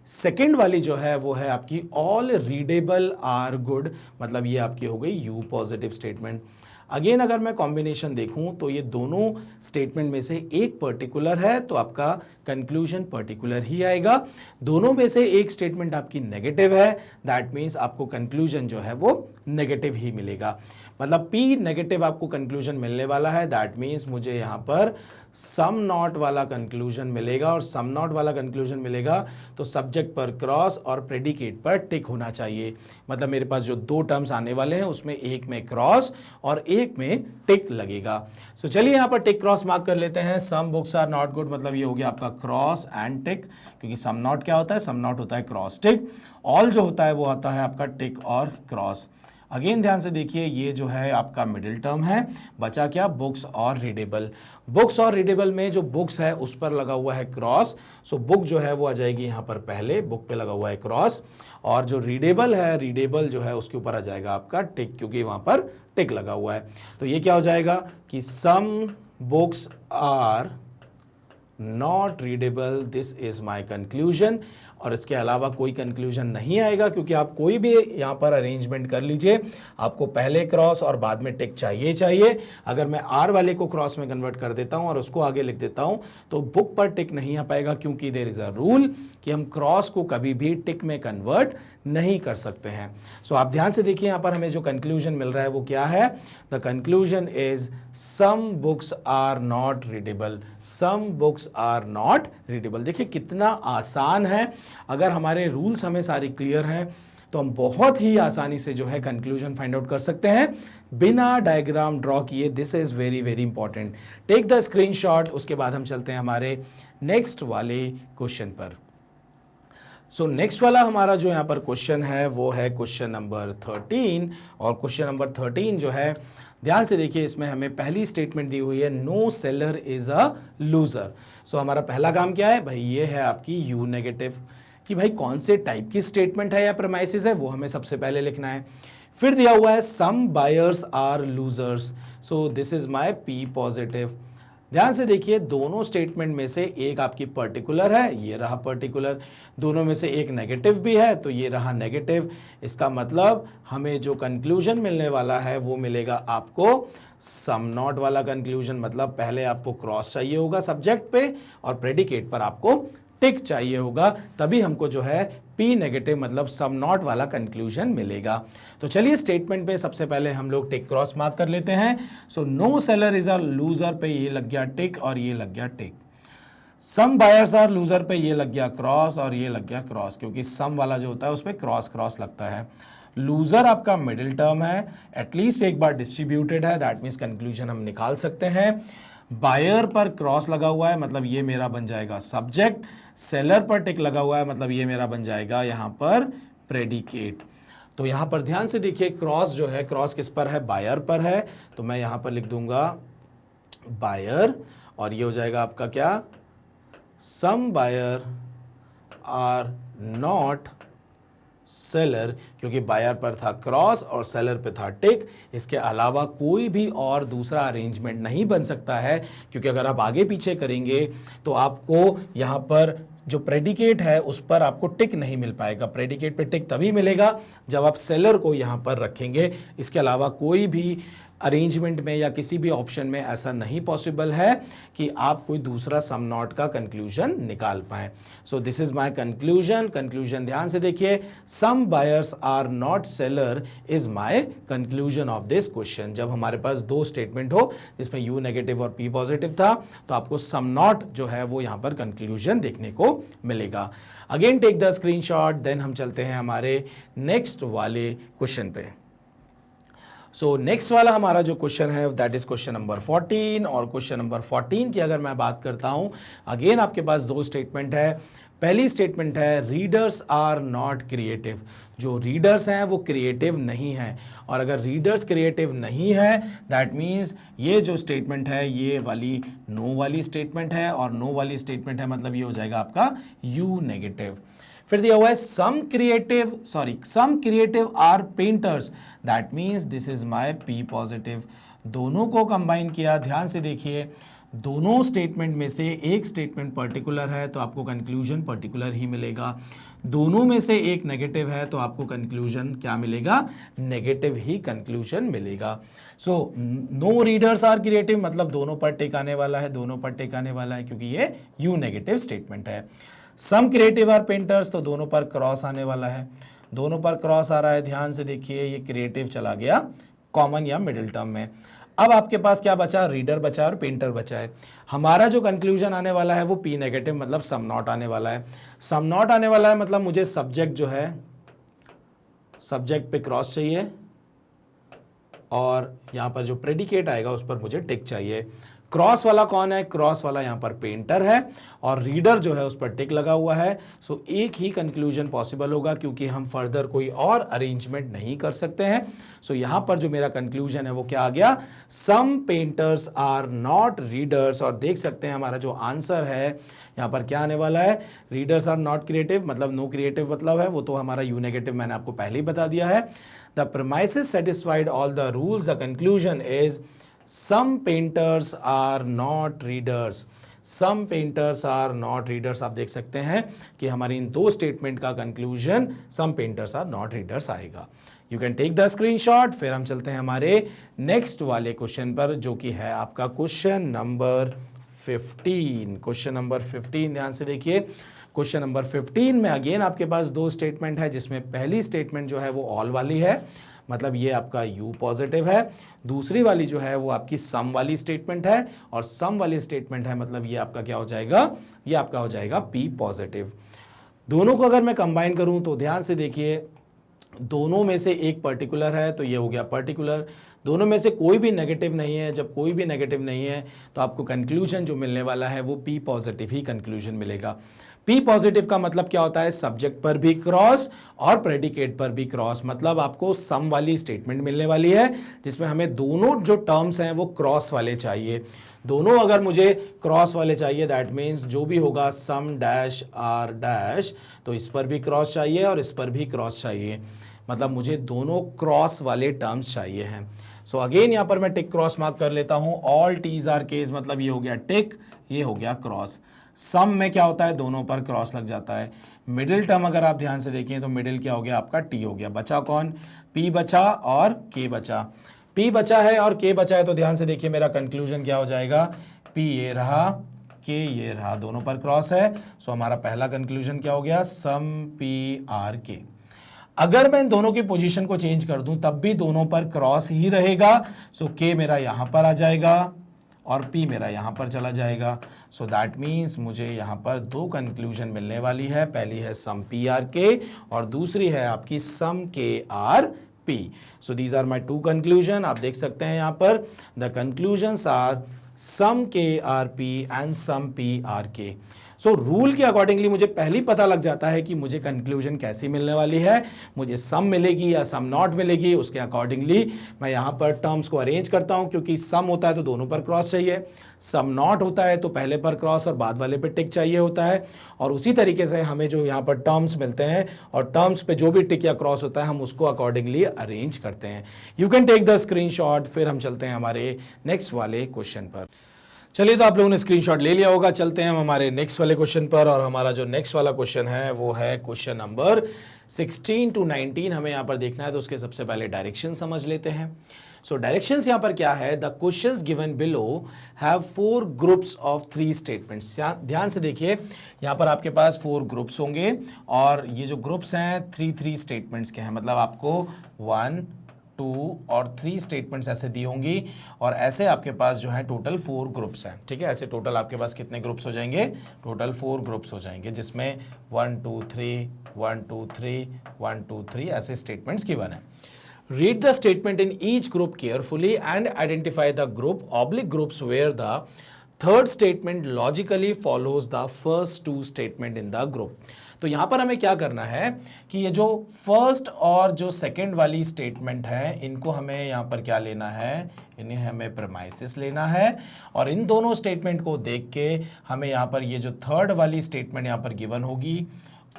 सेकेंड वाली जो है वो है आपकी ऑल रीडेबल आर गुड, मतलब ये आपकी हो गई यू पॉजिटिव स्टेटमेंट। अगेन अगर मैं कॉम्बिनेशन देखूं तो ये दोनों स्टेटमेंट में से एक पर्टिकुलर है तो आपका कंक्लूजन पर्टिकुलर ही आएगा। दोनों में से एक स्टेटमेंट आपकी नेगेटिव है, दैट मीन्स आपको कंक्लूजन जो है वो नेगेटिव ही मिलेगा। मतलब पी नेगेटिव आपको कंक्लूजन मिलने वाला है, दैट मीन्स मुझे यहाँ पर सम नॉट वाला कंक्लूजन मिलेगा। और सम नॉट वाला कंक्लूजन मिलेगा तो सब्जेक्ट पर क्रॉस और प्रेडिकेट पर टिक होना चाहिए। मतलब मेरे पास जो दो टर्म्स आने वाले हैं उसमें एक में क्रॉस और एक में टिक लगेगा। सो चलिए यहाँ पर टिक क्रॉस मार्क कर लेते हैं। Some books are not good, मतलब ये हो गया आपका क्रॉस एंड टिक, क्योंकि सम नॉट क्या होता है, सम नॉट होता है क्रॉस टिक। ऑल जो होता है वो आता है आपका टिक और क्रॉस। अगेन ध्यान से देखिए, ये जो है आपका मिडिल टर्म है, बचा क्या, बुक्स और रीडेबल। बुक्स और रीडेबल में जो बुक्स है उस पर लगा हुआ है क्रॉस, सो बुक जो है वो आ जाएगी यहाँ पर पहले, बुक पे लगा हुआ है क्रॉस। और जो रीडेबल है, रीडेबल जो है उसके ऊपर आ जाएगा आपका टिक, क्योंकि वहां पर टिक लगा हुआ है। तो ये क्या हो जाएगा कि some books are not readable, this is my conclusion. और इसके अलावा कोई कंक्लूजन नहीं आएगा, क्योंकि आप कोई भी यहाँ पर अरेंजमेंट कर लीजिए, आपको पहले क्रॉस और बाद में टिक चाहिए। अगर मैं आर वाले को क्रॉस में कन्वर्ट कर देता हूँ और उसको आगे लिख देता हूँ तो बुक पर टिक नहीं आ पाएगा, क्योंकि देयर इज अ रूल कि हम क्रॉस को कभी भी टिक में कन्वर्ट नहीं कर सकते हैं। सो आप ध्यान से देखिए, यहाँ पर हमें जो कंक्लूजन मिल रहा है वो क्या है, the conclusion is some books are not readable. Some books are not readable. देखिए कितना आसान है, अगर हमारे रूल्स हमें सारे क्लियर हैं तो हम बहुत ही आसानी से जो है कंक्लूजन फाइंड आउट कर सकते हैं बिना डायग्राम ड्रॉ किए। This is very very important. Take the screenshot, उसके बाद हम चलते हैं हमारे नेक्स्ट वाले क्वेश्चन पर। सो नेक्स्ट वाला हमारा जो यहाँ पर क्वेश्चन है वो है क्वेश्चन नंबर 13। और क्वेश्चन नंबर 13 जो है, ध्यान से देखिए, इसमें हमें पहली स्टेटमेंट दी हुई है no seller is a loser. So हमारा पहला काम क्या है भाई, ये है आपकी यू नेगेटिव, कि भाई कौन से टाइप की स्टेटमेंट है या प्रेमाइसिस है वो हमें सबसे पहले लिखना है। फिर दिया हुआ है some buyers are losers, so this is my P positive. ध्यान से देखिए, दोनों स्टेटमेंट में से एक आपकी पर्टिकुलर है, ये रहा पर्टिकुलर, दोनों में से एक नेगेटिव भी है तो ये रहा नेगेटिव। इसका मतलब हमें जो कंक्लूजन मिलने वाला है वो मिलेगा आपको सम नॉट वाला कंक्लूजन। मतलब पहले आपको क्रॉस चाहिए होगा सब्जेक्ट पे और प्रेडिकेट पर आपको टिक चाहिए होगा, तभी हमको जो है पी नेगेटिव मतलब सम नॉट वाला कंक्लूजन मिलेगा। तो चलिए स्टेटमेंट पे सबसे पहले हम लोग टिक क्रॉस मार्क कर लेते हैं। So no seller is a loser पे ये लग गया टिक और ये लग गया tick. Some buyers are loser पे ये लग गया क्रॉस और ये लग गया क्रॉस, क्योंकि सम वाला जो होता है उसपे क्रॉस क्रॉस लगता है। लूजर आपका मिडिल टर्म है, एटलीस्ट एक बार डिस्ट्रीब्यूटेड है, दैट मीन्स कंक्लूजन हम निकाल सकते हैं। बायर पर क्रॉस लगा हुआ है, मतलब ये मेरा बन जाएगा सब्जेक्ट। सेलर पर टिक लगा हुआ है, मतलब ये मेरा बन जाएगा यहाँ पर प्रेडिकेट। तो यहाँ पर ध्यान से देखिए, क्रॉस जो है, क्रॉस किस पर है, बायर पर है, तो मैं यहाँ पर लिख दूंगा बायर और ये हो जाएगा आपका क्या, सम बायर आर नॉट सेलर, क्योंकि बायर पर था क्रॉस और सेलर पे था टिक। इसके अलावा कोई भी और दूसरा अरेंजमेंट नहीं बन सकता है, क्योंकि अगर आप आगे पीछे करेंगे तो आपको यहाँ पर जो प्रेडिकेट है उस पर आपको टिक नहीं मिल पाएगा। प्रेडिकेट पे टिक तभी मिलेगा जब आप सेलर को यहाँ पर रखेंगे। इसके अलावा कोई भी अरेंजमेंट में या किसी भी ऑप्शन में ऐसा नहीं पॉसिबल है कि आप कोई दूसरा सम नॉट का कंक्लूजन निकाल पाए। So this is my conclusion. Conclusion ध्यान से देखिए, some buyers are not seller is my conclusion of this question. जब हमारे पास दो स्टेटमेंट हो जिसमें यू नेगेटिव और पी पॉजिटिव था, तो आपको सम नॉट जो है वो यहां पर कंक्लूजन देखने को मिलेगा। Again take the screenshot, then हम चलते हैं हमारे नेक्स्ट वाले क्वेश्चन पे। सो नेक्स्ट वाला हमारा जो क्वेश्चन है दैट इज क्वेश्चन नंबर 14। और क्वेश्चन नंबर 14 की अगर मैं बात करता हूं, अगेन आपके पास दो स्टेटमेंट है। पहली स्टेटमेंट है रीडर्स आर नॉट क्रिएटिव। जो रीडर्स हैं वो क्रिएटिव नहीं है, और अगर रीडर्स क्रिएटिव नहीं है दैट मीन्स ये जो स्टेटमेंट है ये वाली नो वाली स्टेटमेंट है, और नो वाली स्टेटमेंट है मतलब ये हो जाएगा आपका यू नेगेटिव। फिर दिया हुआ है some creative are painters, that means this is my P positive. दोनों को कंबाइन किया, ध्यान से देखिए, दोनों स्टेटमेंट में से एक स्टेटमेंट पर्टिकुलर है तो आपको कंक्लूजन पर्टिकुलर ही मिलेगा। दोनों में से एक नेगेटिव है तो आपको कंक्लूजन क्या मिलेगा, नेगेटिव ही कंक्लूजन मिलेगा। So no readers are creative मतलब दोनों पर टिक आने वाला है, दोनों पर टिक आने वाला है क्योंकि ये यू नेगेटिव स्टेटमेंट है। सम क्रिएटिव आर पेंटर्स तो दोनों पर क्रॉस आने वाला है, दोनों पर क्रॉस आ रहा है, ध्यान से देखिए ये क्रिएटिव चला गया कॉमन या मिडिल टर्म में। अब आपके पास क्या बचा, रीडर बचा और पेंटर बचा है। हमारा जो कंक्लूजन आने वाला है वो पी नेगेटिव मतलब सम नॉट आने वाला है। सम नॉट आने वाला है मतलब मुझे सब्जेक्ट जो है, सब्जेक्ट पे क्रॉस चाहिए और यहां पर जो प्रेडिकेट आएगा उस पर मुझे टिक चाहिए। क्रॉस वाला कौन है, क्रॉस वाला यहां पर पेंटर है और रीडर जो है उस पर टिक लगा हुआ है। सो एक ही कंक्लूजन पॉसिबल होगा क्योंकि हम फर्दर कोई और अरेंजमेंट नहीं कर सकते हैं। सो यहां पर जो मेरा कंक्लूजन है वो क्या आ गया, सम पेंटर्स आर नॉट रीडर्स। और देख सकते हैं हमारा जो आंसर है यहां पर क्या आने वाला है, रीडर्स आर नॉट क्रिएटिव मतलब नो क्रिएटिव मतलब है वो तो हमारा यू नेगेटिव मैंने आपको पहले ही बता दिया है। The premises satisfied all the rules, the conclusion is some painters are not readers। some painters are not readers। आप देख सकते हैं कि हमारी इन दो स्टेटमेंट का conclusion some painters are not readers आएगा। You can take the screenshot. फिर हम चलते हैं हमारे नेक्स्ट वाले क्वेश्चन पर जो कि है आपका क्वेश्चन नंबर 15। क्वेश्चन नंबर 15 ध्यान से देखिए, क्वेश्चन नंबर 15 में अगेन आपके पास दो स्टेटमेंट है जिसमें पहली स्टेटमेंट जो है वो ऑल वाली है मतलब ये आपका u पॉजिटिव है, दूसरी वाली जो है वो आपकी सम वाली स्टेटमेंट है और सम वाली स्टेटमेंट है मतलब ये आपका क्या हो जाएगा, ये आपका हो जाएगा p पॉजिटिव। दोनों को अगर मैं कंबाइन करूं तो ध्यान से देखिए, दोनों में से एक पर्टिकुलर है तो ये हो गया पर्टिकुलर, दोनों में से कोई भी नेगेटिव नहीं है। जब कोई भी नेगेटिव नहीं है तो आपको कंक्लूजन जो मिलने वाला है वो p पॉजिटिव ही कंक्लूजन मिलेगा। P पॉजिटिव का मतलब क्या होता है, सब्जेक्ट पर भी क्रॉस और प्रेडिकेट पर भी क्रॉस, मतलब आपको सम वाली स्टेटमेंट मिलने वाली है जिसमें हमें दोनों जो टर्म्स हैं वो क्रॉस वाले चाहिए। दोनों अगर मुझे क्रॉस वाले चाहिए दैट मीन्स जो भी होगा सम डैश आर डैश, तो इस पर भी क्रॉस चाहिए और इस पर भी क्रॉस चाहिए, मतलब मुझे दोनों क्रॉस वाले टर्म्स चाहिए हैं। सो अगेन यहाँ पर मैं टिक क्रॉस मार्क कर लेता हूँ, ऑल टीज आर केस मतलब ये हो गया टिक, ये हो गया क्रॉस। सम में क्या होता है, दोनों पर क्रॉस लग जाता है। मिडिल टर्म अगर आप ध्यान से देखें तो मिडिल क्या हो गया आपका टी हो गया, बचा कौन, पी बचा और के बचा। पी बचा है और के बचा है तो ध्यान से देखिए मेरा कंक्लूजन क्या हो जाएगा, पी ये रहा, के ये रहा, दोनों पर क्रॉस है। सो हमारा पहला कंक्लूजन क्या हो गया, सम पी आर के। अगर मैं इन दोनों की पोजीशन को चेंज कर दूं तब भी दोनों पर क्रॉस ही रहेगा। सो के मेरा यहां पर आ जाएगा और P मेरा यहाँ पर चला जाएगा। सो दैट मीन्स मुझे यहाँ पर दो कंक्लूजन मिलने वाली है, पहली है सम पी आर के और दूसरी है आपकी some K are P. So these are my two conclusion. आप देख सकते हैं यहाँ पर the conclusions are some K are P and some P are K. So rule के अकॉर्डिंगली मुझे पहले ही पता लग जाता है कि मुझे कंक्लूजन कैसी मिलने वाली है, मुझे सम मिलेगी या सम नॉट मिलेगी। उसके अकॉर्डिंगली मैं यहाँ पर टर्म्स को अरेंज करता हूँ, क्योंकि सम होता है तो दोनों पर क्रॉस चाहिए, सम नॉट होता है तो पहले पर क्रॉस और बाद वाले पे टिक चाहिए होता है। और उसी तरीके से हमें जो यहाँ पर टर्म्स मिलते हैं और टर्म्स पे जो भी टिक या क्रॉस होता है हम उसको अकॉर्डिंगली अरेंज करते हैं। You can take the screenshot. फिर हम चलते हैं हमारे नेक्स्ट वाले क्वेश्चन पर। चलिए, तो आप लोगों ने स्क्रीनशॉट ले लिया होगा। चलते हैं हम हमारे नेक्स्ट वाले क्वेश्चन पर, और हमारा जो नेक्स्ट वाला क्वेश्चन है वो है क्वेश्चन नंबर 16 to 19 हमें यहाँ पर देखना है। तो उसके सबसे पहले डायरेक्शन समझ लेते हैं। सो डायरेक्शंस यहाँ पर क्या है, the questions given below have 4 groups of 3 statements. ध्यान से देखिए, यहाँ पर आपके पास 4 ग्रुप्स होंगे और ये जो ग्रुप्स हैं 3 स्टेटमेंट्स के हैं, मतलब आपको 1, 2 और 3 स्टेटमेंट्स ऐसे दी होंगी, और ऐसे आपके पास जो है टोटल 4 ग्रुप्स हैं। ठीक है, ऐसे टोटल आपके पास कितने ग्रुप्स हो जाएंगे, टोटल 4 ग्रुप्स हो जाएंगे, जिसमें 1 2 3 1 2 3 1 2 3 ऐसे स्टेटमेंट्स गिवन है। Read the statement in each group carefully and identify the groups where the third statement logically follows the first 2 statement in the group। तो यहां पर हमें क्या करना है कि ये जो फर्स्ट और जो सेकंड वाली स्टेटमेंट है इनको हमें यहां पर क्या लेना है, इन्हें हमें प्रेमाइसिस लेना है, और इन दोनों स्टेटमेंट को देख के हमें यहां पर ये जो थर्ड वाली स्टेटमेंट यहां पर गिवन होगी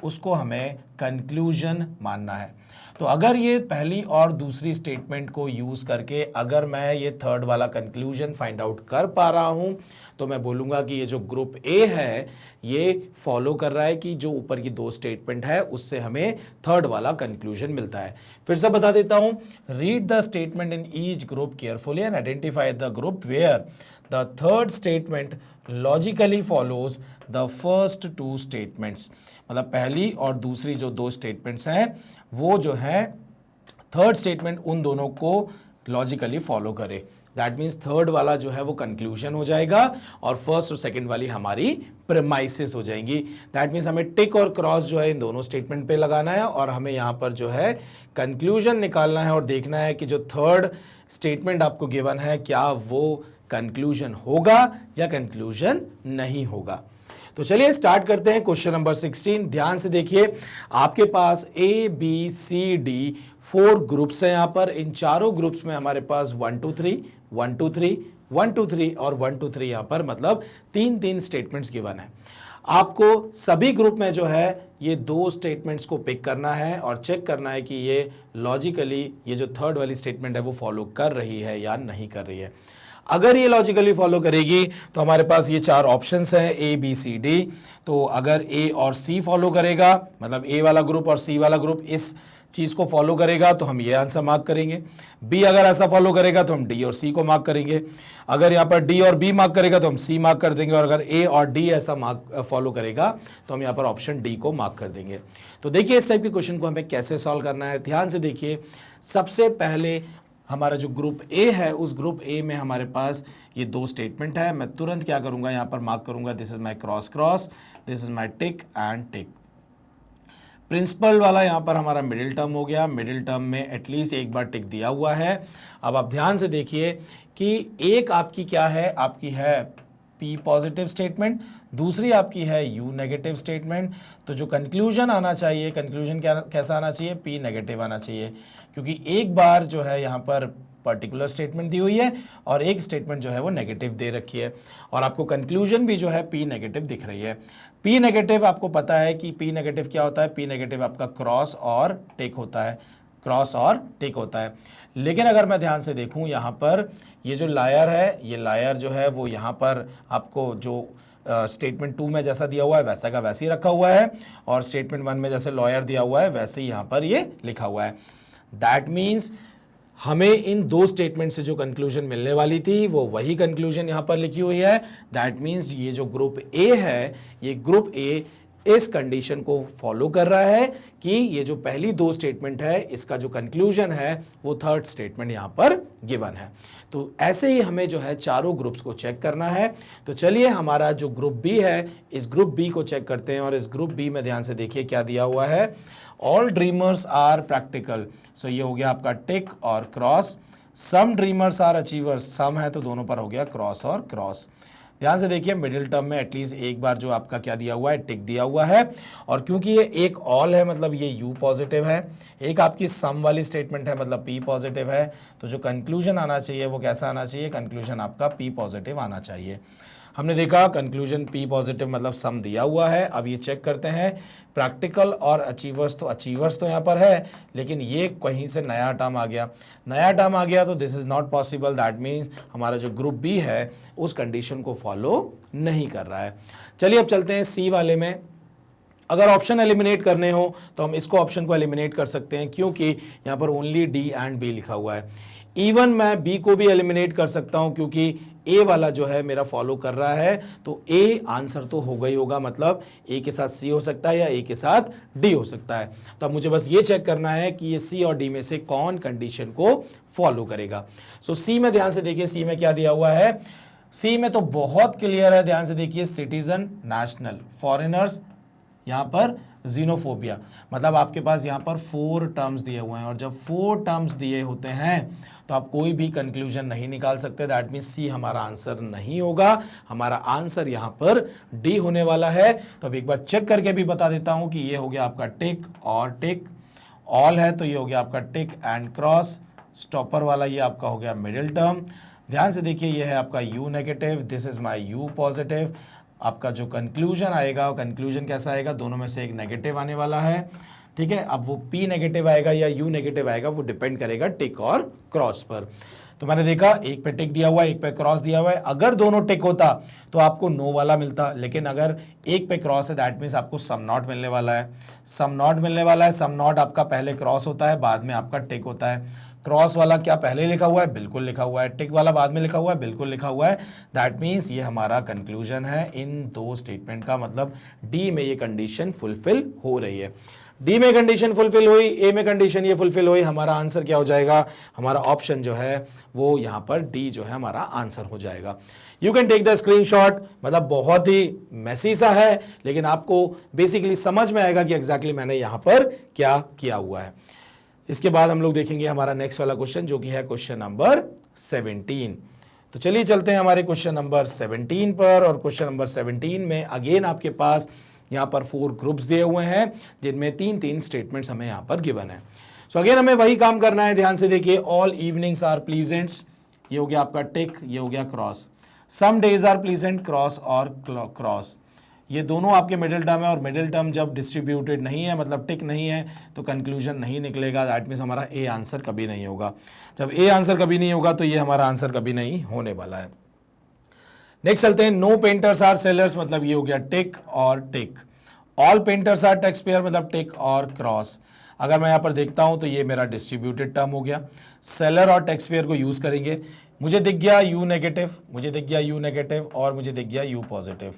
उसको हमें कंक्लूजन मानना है। तो अगर ये पहली और दूसरी स्टेटमेंट को यूज़ करके अगर मैं ये थर्ड वाला कंक्लूजन फाइंड आउट कर पा रहा हूं तो मैं बोलूँगा कि ये जो ग्रुप ए है ये फॉलो कर रहा है कि जो ऊपर की 2 स्टेटमेंट है उससे हमें थर्ड वाला कंक्लूजन मिलता है। फिर से बता देता हूँ, read the statement in each group carefully and identify the group where the third statement logically follows the first 2 statements. मतलब पहली और दूसरी जो 2 स्टेटमेंट्स हैं वो जो है थर्ड स्टेटमेंट उन दोनों को लॉजिकली फॉलो करे। दैट मीन्स थर्ड वाला जो है वो कंक्लूजन हो जाएगा और फर्स्ट और सेकंड वाली हमारी प्रेमाइसिस हो जाएंगी। दैट मीन्स हमें टिक और क्रॉस जो है इन दोनों स्टेटमेंट पे लगाना है और हमें यहाँ पर जो है कंक्लूजन निकालना है और देखना है कि जो थर्ड स्टेटमेंट आपको गिवन है क्या वो कंक्लूजन होगा या कंक्लूजन नहीं होगा। तो चलिए स्टार्ट करते हैं क्वेश्चन नंबर 16। ध्यान से देखिए, आपके पास A B C D 4 groups हैं यहाँ पर। इन चारों ग्रुप्स में हमारे पास 1 2 3 1 2 3 1 2 3 और 1 2 3 यहाँ पर मतलब 3 स्टेटमेंट्स गिवन है। आपको सभी ग्रुप में जो है ये 2 स्टेटमेंट्स को पिक करना है और चेक करना है कि ये लॉजिकली ये जो थर्ड वाली स्टेटमेंट है वो फॉलो कर रही है या नहीं कर रही है। अगर ये लॉजिकली फॉलो करेगी तो हमारे पास ये 4 ऑप्शंस हैं A B C D। तो अगर A और C फॉलो करेगा मतलब A वाला ग्रुप और C वाला ग्रुप इस चीज़ को फॉलो करेगा तो हम ये आंसर मार्क करेंगे। B अगर ऐसा फॉलो करेगा तो हम D और C को मार्क करेंगे। अगर यहाँ पर D और B मार्क करेगा तो हम C मार्क कर देंगे, और अगर A और D ऐसा मार्क फॉलो करेगा तो हम यहाँ पर ऑप्शन D को मार्क कर देंगे। तो देखिए इस टाइप के क्वेश्चन को हमें कैसे सॉल्व करना है। ध्यान से देखिए, सबसे पहले हमारा जो ग्रुप ए है उस ग्रुप ए में हमारे पास ये 2 स्टेटमेंट है। मैं तुरंत क्या करूंगा, यहाँ पर मार्क करूंगा this is my cross cross, this is my tick and tick. Principle वाला यहाँ पर हमारा मिडिल टर्म हो गया, मिडिल टर्म में एटलीस्ट एक बार टिक दिया हुआ है। अब आप ध्यान से देखिए कि एक आपकी क्या है, आपकी है P पॉजिटिव स्टेटमेंट, दूसरी आपकी है U नेगेटिव स्टेटमेंट। तो जो कंक्लूजन आना चाहिए, कंक्लूजन क्या कैसा आना चाहिए, P नेगेटिव आना चाहिए, क्योंकि एक बार जो है यहाँ पर पर्टिकुलर स्टेटमेंट दी हुई है और एक स्टेटमेंट जो है वो नेगेटिव दे रखी है, और आपको कंक्लूजन भी जो है P नेगेटिव दिख रही है। P नेगेटिव आपको पता है कि P नेगेटिव क्या होता है, P नेगेटिव आपका क्रॉस और टिक होता है, क्रॉस और टिक होता है। लेकिन अगर मैं ध्यान से देखूं यहाँ पर ये जो लायर है, ये लायर जो है वो यहाँ पर आपको जो स्टेटमेंट 2 में जैसा दिया हुआ है वैसा का वैसे ही रखा हुआ है, और स्टेटमेंट 1 में जैसे लॉयर दिया हुआ है वैसे ही यहाँ पर ये लिखा हुआ है। दैट मीन्स हमें इन 2 स्टेटमेंट से जो कंक्लूजन मिलने वाली थी वो वही कंक्लूजन यहाँ पर लिखी हुई है। दैट मीन्स ये जो ग्रुप ए है, ये ग्रुप ए इस कंडीशन को फॉलो कर रहा है कि ये जो पहली 2 स्टेटमेंट है इसका जो कंक्लूजन है वो थर्ड स्टेटमेंट यहाँ पर गिवन है। तो ऐसे ही हमें जो है चारों ग्रुप्स को चेक करना है। तो चलिए हमारा जो ग्रुप बी है इस ग्रुप बी को चेक करते हैं, और इस ग्रुप बी में ध्यान से देखिए क्या दिया हुआ है, all dreamers are practical. So ये हो गया आपका टिक और cross. Some dreamers are achievers, some है तो दोनों पर हो गया क्रॉस और क्रॉस। ध्यान से देखिए मिडिल टर्म में एटलीस्ट एक बार जो आपका क्या दिया हुआ है, टिक दिया हुआ है, और क्योंकि ये एक ऑल है मतलब ये यू पॉजिटिव है, एक आपकी सम वाली स्टेटमेंट है मतलब पी पॉजिटिव है, तो जो कंक्लूजन आना चाहिए वो कैसा आना चाहिए, कंक्लूजन आपका पी पॉजिटिव आना चाहिए। हमने देखा कंक्लूजन पी पॉजिटिव मतलब सम दिया हुआ है। अब ये चेक करते हैं प्रैक्टिकल और अचीवर्स, तो अचीवर्स तो यहाँ पर है लेकिन ये कहीं से नया टर्म आ गया, नया टर्म आ गया तो this is not possible, that means हमारा जो ग्रुप बी है उस कंडीशन को फॉलो नहीं कर रहा है। चलिए अब चलते हैं सी वाले में। अगर ऑप्शन एलिमिनेट करने हो तो हम इसको ऑप्शन को एलिमिनेट कर सकते हैं क्योंकि यहाँ पर ओनली डी एंड बी लिखा हुआ है। इवन मैं बी को भी एलिमिनेट कर सकता हूं क्योंकि ए वाला जो है मेरा फॉलो कर रहा है, तो ए आंसर तो होगा ही होगा, मतलब ए के साथ सी हो सकता है या ए के साथ डी हो सकता है। तो अब मुझे बस ये चेक करना है कि ये सी और डी में से कौन कंडीशन को फॉलो करेगा। सो सी में ध्यान से देखिए, सी में क्या दिया हुआ है, सी में तो बहुत क्लियर है, ध्यान से देखिए सिटीजन, नेशनल, फॉरेनर्स, यहाँ पर जीनोफोबिया, मतलब आपके पास यहाँ पर 4 टर्म्स दिए हुए हैं और जब 4 टर्म्स दिए होते हैं तो आप कोई भी कंक्लूजन नहीं निकाल सकते। दैट मीन्स सी हमारा आंसर नहीं होगा, हमारा आंसर यहाँ पर डी होने वाला है। तो अब एक बार चेक करके भी बता देता हूँ कि ये हो गया आपका टिक और टिक, ऑल है तो ये हो गया आपका टिक एंड क्रॉस, स्टॉपर वाला ये आपका हो गया मिडिल टर्म। ध्यान से देखिए ये है आपका you negative, this is my U positive. आपका जो कंक्लूजन आएगा, कंक्लूजन कैसा आएगा, दोनों में से एक नेगेटिव आने वाला है, ठीक है। अब वो पी नेगेटिव आएगा या यू नेगेटिव आएगा वो डिपेंड करेगा टिक और क्रॉस पर। तो मैंने देखा एक पे टिक दिया हुआ है, एक पे क्रॉस दिया हुआ है, अगर दोनों टिक होता तो आपको नो वाला मिलता, लेकिन अगर एक पे क्रॉस है दैट मीन्स आपको सम नॉट मिलने वाला है, सम नॉट मिलने वाला है। सम नॉट आपका पहले क्रॉस होता है बाद में आपका टिक होता है। क्रॉस वाला क्या पहले लिखा हुआ है, बिल्कुल लिखा हुआ है, टिक वाला बाद में लिखा हुआ है, बिल्कुल लिखा हुआ है। दैट मीन्स ये हमारा कंक्लूजन है इन दो स्टेटमेंट का, मतलब डी में ये कंडीशन फुलफिल हो रही है। डी में कंडीशन फुलफिल हुई, ए में कंडीशन ये फुलफिल हुई, हमारा आंसर क्या हो जाएगा, हमारा ऑप्शन जो है वो यहाँ पर डी जो है हमारा आंसर हो जाएगा। You can take the screenshot, मतलब बहुत ही मैसी सा है लेकिन आपको बेसिकली समझ में आएगा कि एग्जैक्टली मैंने यहाँ पर क्या किया हुआ है। इसके बाद हम लोग देखेंगे हमारा नेक्स्ट वाला क्वेश्चन जो कि है क्वेश्चन नंबर 17। तो चलिए चलते हैं हमारे क्वेश्चन नंबर 17 पर, और क्वेश्चन नंबर 17 में अगेन आपके पास यहाँ पर 4 ग्रुप्स दिए हुए हैं जिनमें 3-3 स्टेटमेंट्स हमें यहाँ पर गिवन है। सो अगेन हमें वही काम करना है, ध्यान से देखिए, ऑल इवनिंग्स आर प्लीजेंट्स, ये हो गया आपका टिक, ये हो गया cross, some days are pleasant, cross और क्रॉस, ये दोनों आपके मिडिल टर्म है और मिडिल टर्म जब डिस्ट्रीब्यूटेड नहीं है मतलब टिक नहीं है तो कंक्लूजन नहीं निकलेगा। दैट मीन्स हमारा ए आंसर कभी नहीं होगा। जब ए आंसर कभी नहीं होगा तो ये हमारा आंसर कभी नहीं होने वाला है। नेक्स्ट चलते हैं, नो पेंटर्स आर सेलर्स, मतलब ये हो गया टिक और tick. All painters are tax payer, मतलब टिक और क्रॉस। अगर मैं यहाँ पर देखता हूँ तो ये मेरा डिस्ट्रीब्यूटेड टर्म हो गया। सेलर और टैक्स पेयर को यूज करेंगे, मुझे दिख गया यू नेगेटिव, मुझे दिख गया यू नेगेटिव और मुझे दिख गया यू पॉजिटिव।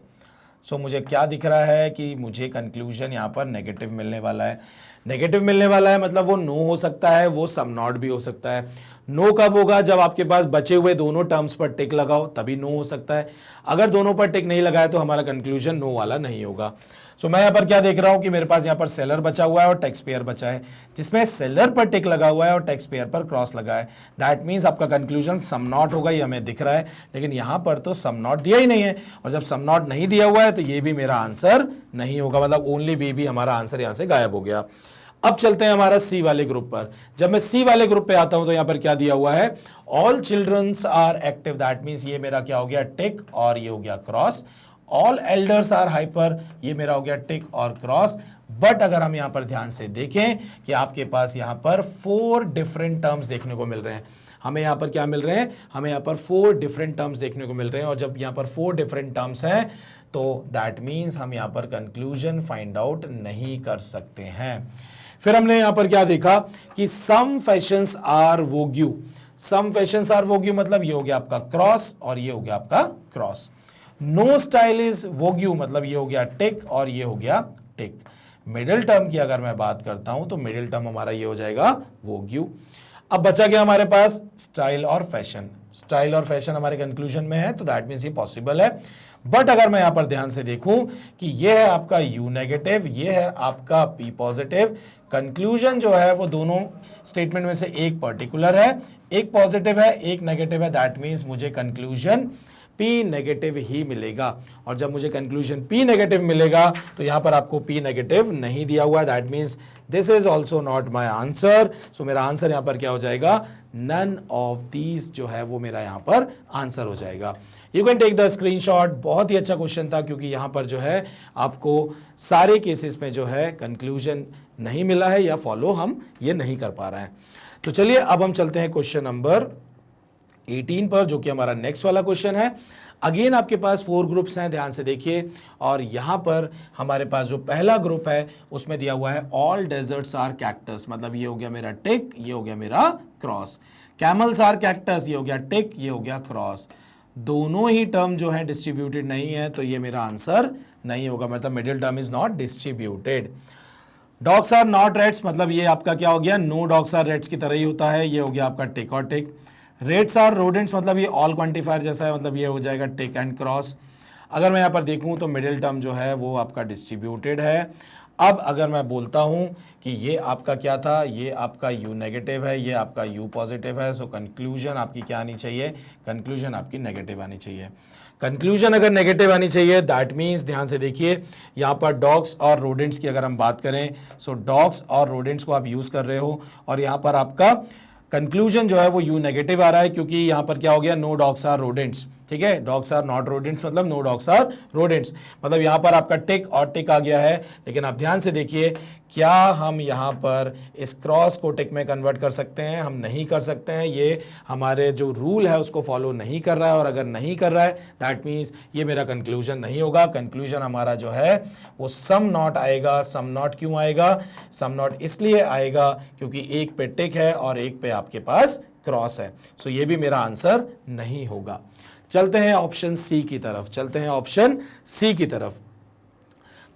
सो मुझे क्या दिख रहा है कि मुझे कंक्लूजन यहाँ पर नेगेटिव मिलने वाला है। नेगेटिव मिलने वाला है मतलब वो नो हो सकता है, वो सम नॉट भी हो सकता है। नो कब होगा, जब आपके पास बचे हुए दोनों टर्म्स पर टिक लगाओ तभी नो हो सकता है। अगर दोनों पर टिक नहीं लगाए तो हमारा कंक्लूजन नो वाला नहीं होगा। सो मैं यहाँ पर क्या देख रहा हूँ कि मेरे पास यहाँ पर सेलर बचा हुआ है और टैक्स पेयर बचा है, जिसमें सेलर पर टिक लगा हुआ है और टैक्स पेयर पर क्रॉस लगा है। दैट मीन्स आपका कंक्लूजन सम नॉट होगा, ये हमें दिख रहा है, लेकिन यहाँ पर तो सम नॉट दिया ही नहीं है, और जब सम नॉट नहीं दिया हुआ है तो ये भी मेरा आंसर नहीं होगा, मतलब ओनली बी भी हमारा आंसर यहाँ से गायब हो गया। अब चलते हैं हमारा सी वाले ग्रुप पर। जब मैं सी वाले ग्रुप पे आता हूं तो यहां पर क्या दिया हुआ है, all childrens are active, that means ये मेरा क्या हो गया टिक और ये हो गया cross. All elders are hyper, ये मेरा हो गया टिक और क्रॉस। बट अगर हम यहां पर ध्यान से देखें कि आपके पास यहां पर 4 डिफरेंट टर्म्स देखने को मिल रहे हैं, हमें यहां पर क्या मिल रहे हैं, हमें यहां पर 4 डिफरेंट टर्म्स देखने को मिल रहे हैं, और जब यहां पर 4 डिफरेंट टर्म्स हैं तो दैट मीन्स हम यहां पर कंक्लूजन फाइंड आउट नहीं कर सकते हैं। फिर हमने यहां पर क्या देखा कि some fashions are vogue, some fashions are vogue मतलब ये हो गया आपका क्रॉस और ये हो गया आपका क्रॉस। नो स्टाइल इज वोग्यू, मतलब ये हो गया टिक और ये हो गया टिक। मिडिल टर्म की अगर मैं बात करता हूं तो मिडिल टर्म हमारा ये हो जाएगा वोग्यू। अब बचा गया हमारे पास स्टाइल और फैशन, स्टाइल और फैशन हमारे कंक्लूजन में है तो दैट मीन्स ये पॉसिबल है। बट अगर मैं यहां पर ध्यान से देखूं कि ये है आपका यू नेगेटिव, ये है आपका पी पॉजिटिव, कंक्लूजन जो है वो दोनों स्टेटमेंट में से एक पर्टिकुलर है, एक पॉजिटिव है एक नेगेटिव है, दैट मीन्स मुझे कंक्लूजन P नेगेटिव ही मिलेगा। और जब मुझे कंक्लूजन P नेगेटिव मिलेगा तो यहां पर आपको P नेगेटिव नहीं दिया हुआ है, that means this is also not my answer. So मेरा आंसर यहां पर क्या हो जाएगा, नन ऑफ दीज जो है वो मेरा यहां पर आंसर हो जाएगा। You can take the screenshot. बहुत ही अच्छा क्वेश्चन था क्योंकि यहां पर जो है आपको सारे केसेस में जो है कंक्लूजन नहीं मिला है या फॉलो हम ये नहीं कर पा रहे हैं। तो चलिए अब हम चलते हैं क्वेश्चन नंबर 18 पर, जो कि हमारा नेक्स्ट वाला क्वेश्चन है। अगेन आपके पास 4 ग्रुप्स हैं, ध्यान से देखिए। और यहां पर हमारे पास जो पहला ग्रुप है उसमें दिया हुआ है ऑल डेजर्ट्स आर कैक्टस, मतलब ये हो गया मेरा टिक, ये हो गया मेरा क्रॉस। कैमल्स आर कैक्टस, ये हो गया टिक, ये हो गया क्रॉस। दोनों ही टर्म जो है डिस्ट्रीब्यूटेड नहीं है, तो ये मेरा आंसर नहीं होगा, मतलब middle term is not distributed. Dogs are not rats, मतलब ये आपका क्या हो गया, नो डॉग्स आर रेट्स की तरह ही होता है, ये हो गया आपका टिक और टिक। रेट्स आर रोडेंट्स, मतलब ये ऑल क्वांटिफायर जैसा है, मतलब ये हो जाएगा टिक एंड क्रॉस। अगर मैं यहाँ पर देखूँ तो मिडिल टर्म जो है वो आपका डिस्ट्रीब्यूटेड है। अब अगर मैं बोलता हूँ कि ये आपका क्या था, ये आपका U नेगेटिव है, ये आपका U पॉजिटिव है, सो कंक्लूजन आपकी क्या आनी चाहिए, कंक्लूजन आपकी नेगेटिव आनी चाहिए। कंक्लूजन अगर नेगेटिव आनी चाहिए दैट मीन्स, ध्यान से देखिए, यहाँ पर डॉग्स और रोडेंट्स की अगर हम बात करें, सो डॉग्स और रोडेंट्स को आप यूज़ कर रहे हो और यहाँ पर आपका कंक्लूजन जो है वो U नेगेटिव आ रहा है, क्योंकि यहाँ पर क्या हो गया, नो डॉग्स आर रोडेंट्स। ठीक है, डॉग्स आर नॉट रोडेंट्स मतलब नो डॉग्स आर रोडेंट्स, मतलब यहाँ पर आपका टिक और टिक आ गया है। लेकिन आप ध्यान से देखिए, क्या हम यहाँ पर इस क्रॉस को टिक में कन्वर्ट कर सकते हैं, हम नहीं कर सकते हैं। ये हमारे जो रूल है उसको फॉलो नहीं कर रहा है, और अगर नहीं कर रहा है दैट मीन्स ये मेरा कंक्लूजन नहीं होगा। कंक्लूजन हमारा जो है वो सम नॉट आएगा। सम नॉट क्यों आएगा, सम नॉट इसलिए आएगा क्योंकि एक पे टिक है और एक पे आपके पास क्रॉस है, सो ये भी मेरा आंसर नहीं होगा। चलते हैं ऑप्शन सी की तरफ, चलते हैं ऑप्शन सी की तरफ।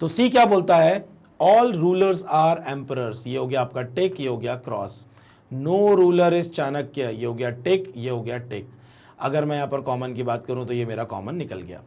तो सी क्या बोलता है, ऑल रूलर्स आर एम्परर्स, ये हो गया आपका टिक, ये हो गया cross. No ruler is Chanakya, ये हो गया टिक, ये हो गया टिक। अगर मैं यहां पर कॉमन की बात करूं तो ये मेरा कॉमन निकल गया।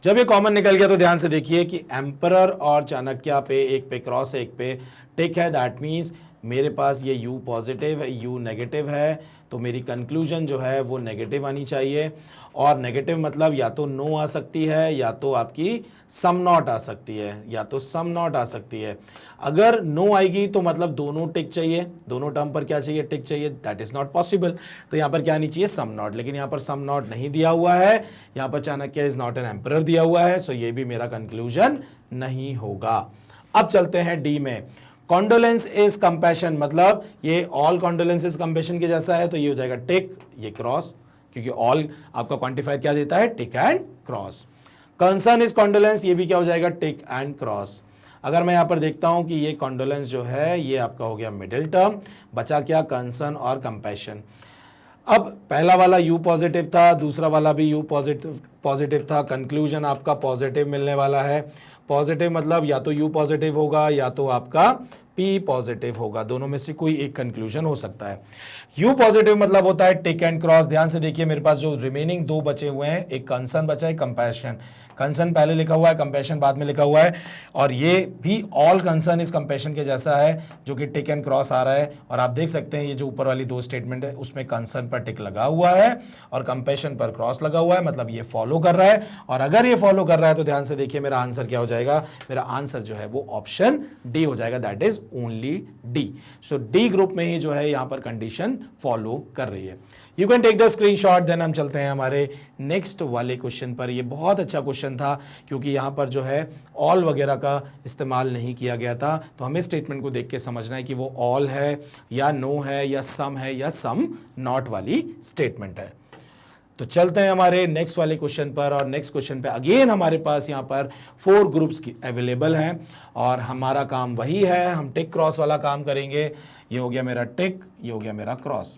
जब ये कॉमन निकल गया तो ध्यान से देखिए कि एम्परर और चाणक्य पे एक पे क्रॉस है, एक पे टिक है, दैट मीन्स मेरे पास ये U पॉजिटिव है, U नेगेटिव है, तो मेरी कंक्लूजन जो है वो नेगेटिव आनी चाहिए। और नेगेटिव मतलब या तो नो आ सकती है या तो आपकी सम नॉट आ सकती है, या तो सम नॉट आ सकती है। अगर नो आएगी तो मतलब दोनों टिक चाहिए, दोनों टर्म पर क्या चाहिए, टिक चाहिए, दैट इज नॉट पॉसिबल। तो यहाँ पर क्या आनी चाहिए, सम नॉट, लेकिन यहाँ पर सम नॉट नहीं दिया हुआ है, यहाँ पर Chanakya is not an emperor दिया हुआ है, सो ये भी मेरा कंक्लूजन नहीं होगा। अब चलते हैं डी में। कॉन्डोलेंस इज कंपैशन, मतलब ये ऑल कॉन्डोलेंस इज कंपैशन के जैसा है, तो ये हो जाएगा टिक, ये क्रॉस, क्योंकि ऑल आपका क्वांटिफायर क्या देता है, tick and cross. Concern is condolence, ये भी क्या हो जाएगा, टिक एंड क्रॉस। अगर मैं यहां पर देखता हूं कि ये कॉन्डोलेंस जो है ये आपका हो गया मिडिल टर्म, बचा क्या, कंसर्न और कंपैशन। अब पहला वाला U पॉजिटिव था, दूसरा वाला भी U पॉजिटिव था, कंक्लूजन आपका पॉजिटिव मिलने वाला है। पॉजिटिव मतलब या तो U पॉजिटिव होगा या तो आपका P पॉजिटिव होगा, दोनों में से कोई एक कंक्लूजन हो सकता है। U पॉजिटिव मतलब होता है टिक एंड क्रॉस। ध्यान से देखिए, मेरे पास जो रिमेनिंग दो बचे हुए हैं, एक कंसर्न बचा है, कंपैशन। कंसर्न पहले लिखा हुआ है, कंपैशन बाद में लिखा हुआ है, और ये भी ऑल कंसर्न इस कंपैशन के जैसा है, जो कि टिक एंड क्रॉस आ रहा है। और आप देख सकते हैं ये जो ऊपर वाली दो स्टेटमेंट है उसमें कंसर्न पर टिक लगा हुआ है और कंपैशन पर क्रॉस लगा हुआ है, मतलब ये फॉलो कर रहा है। और अगर ये फॉलो कर रहा है तो ध्यान से देखिए मेरा आंसर क्या हो जाएगा, मेरा आंसर जो है वो ऑप्शन डी हो जाएगा, that is only D. So D group में ही जो है यहां पर कंडीशन फॉलो कर रही है। You can take the screenshot. Then हम चलते हैं हमारे नेक्स्ट वाले क्वेश्चन पर। ये बहुत अच्छा क्वेश्चन था क्योंकि यहां पर जो है ऑल वगैरह का इस्तेमाल नहीं किया गया था, तो हमें स्टेटमेंट को देख के समझना है कि वो ऑल है या नो है या सम नॉट वाली स्टेटमेंट है। तो चलते हैं हमारे नेक्स्ट वाले क्वेश्चन पर, और नेक्स्ट क्वेश्चन पे अगेन हमारे पास यहाँ पर 4 ग्रुप्स की अवेलेबल हैं और हमारा काम वही है, हम टिक क्रॉस वाला काम करेंगे। ये हो गया मेरा टिक, ये हो गया मेरा cross.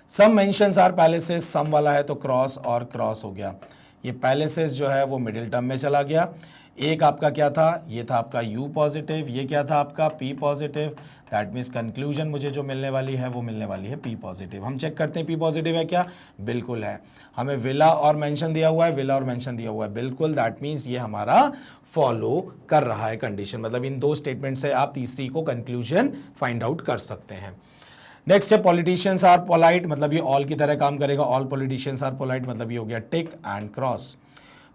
Some mansions are palaces, some वाला है तो क्रॉस और क्रॉस हो गया। ये पैलेसेस जो है वो मिडिल टर्म में चला गया। एक आपका क्या था, ये था आपका U पॉजिटिव, ये क्या था आपका P positive, that means conclusion मुझे जो मिलने वाली है वो मिलने वाली है P पॉजिटिव। हम चेक करते हैं P पॉजिटिव है क्या, बिल्कुल है। हमें विला और मेंशन दिया हुआ है, विला और मेंशन दिया हुआ है, बिल्कुल, दैट मीन्स ये हमारा फॉलो कर रहा है कंडीशन, मतलब इन दो स्टेटमेंट से आप तीसरी को कंक्लूजन फाइंड आउट कर सकते हैं। नेक्स्ट है पॉलिटिशियंस आर पोलाइट, मतलब ये ऑल की तरह काम करेगा, ऑल पॉलिटिशियंस आर पोलाइट, मतलब ये हो गया tick and cross.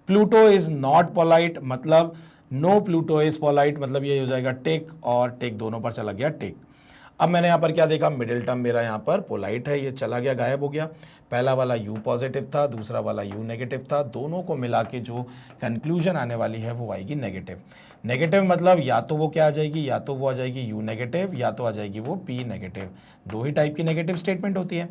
Pluto is not polite, मतलब नो प्लूटो इज पोलाइट, मतलब ये हो जाएगा टिक और टिक दोनों पर चला गया टिक। अब मैंने यहाँ पर क्या देखा, मिडिल टर्म मेरा यहाँ पर पोलाइट है, ये चला गया, गायब हो गया। पहला वाला यू पॉजिटिव था, दूसरा वाला यू नेगेटिव था, दोनों को मिला के जो कंक्लूजन आने वाली है वो आएगी नेगेटिव। नेगेटिव मतलब या तो वो क्या आ जाएगी, या तो वो आ जाएगी यू नेगेटिव, या तो आ जाएगी वो पी नेगेटिव। दो ही टाइप की नेगेटिव स्टेटमेंट होती है।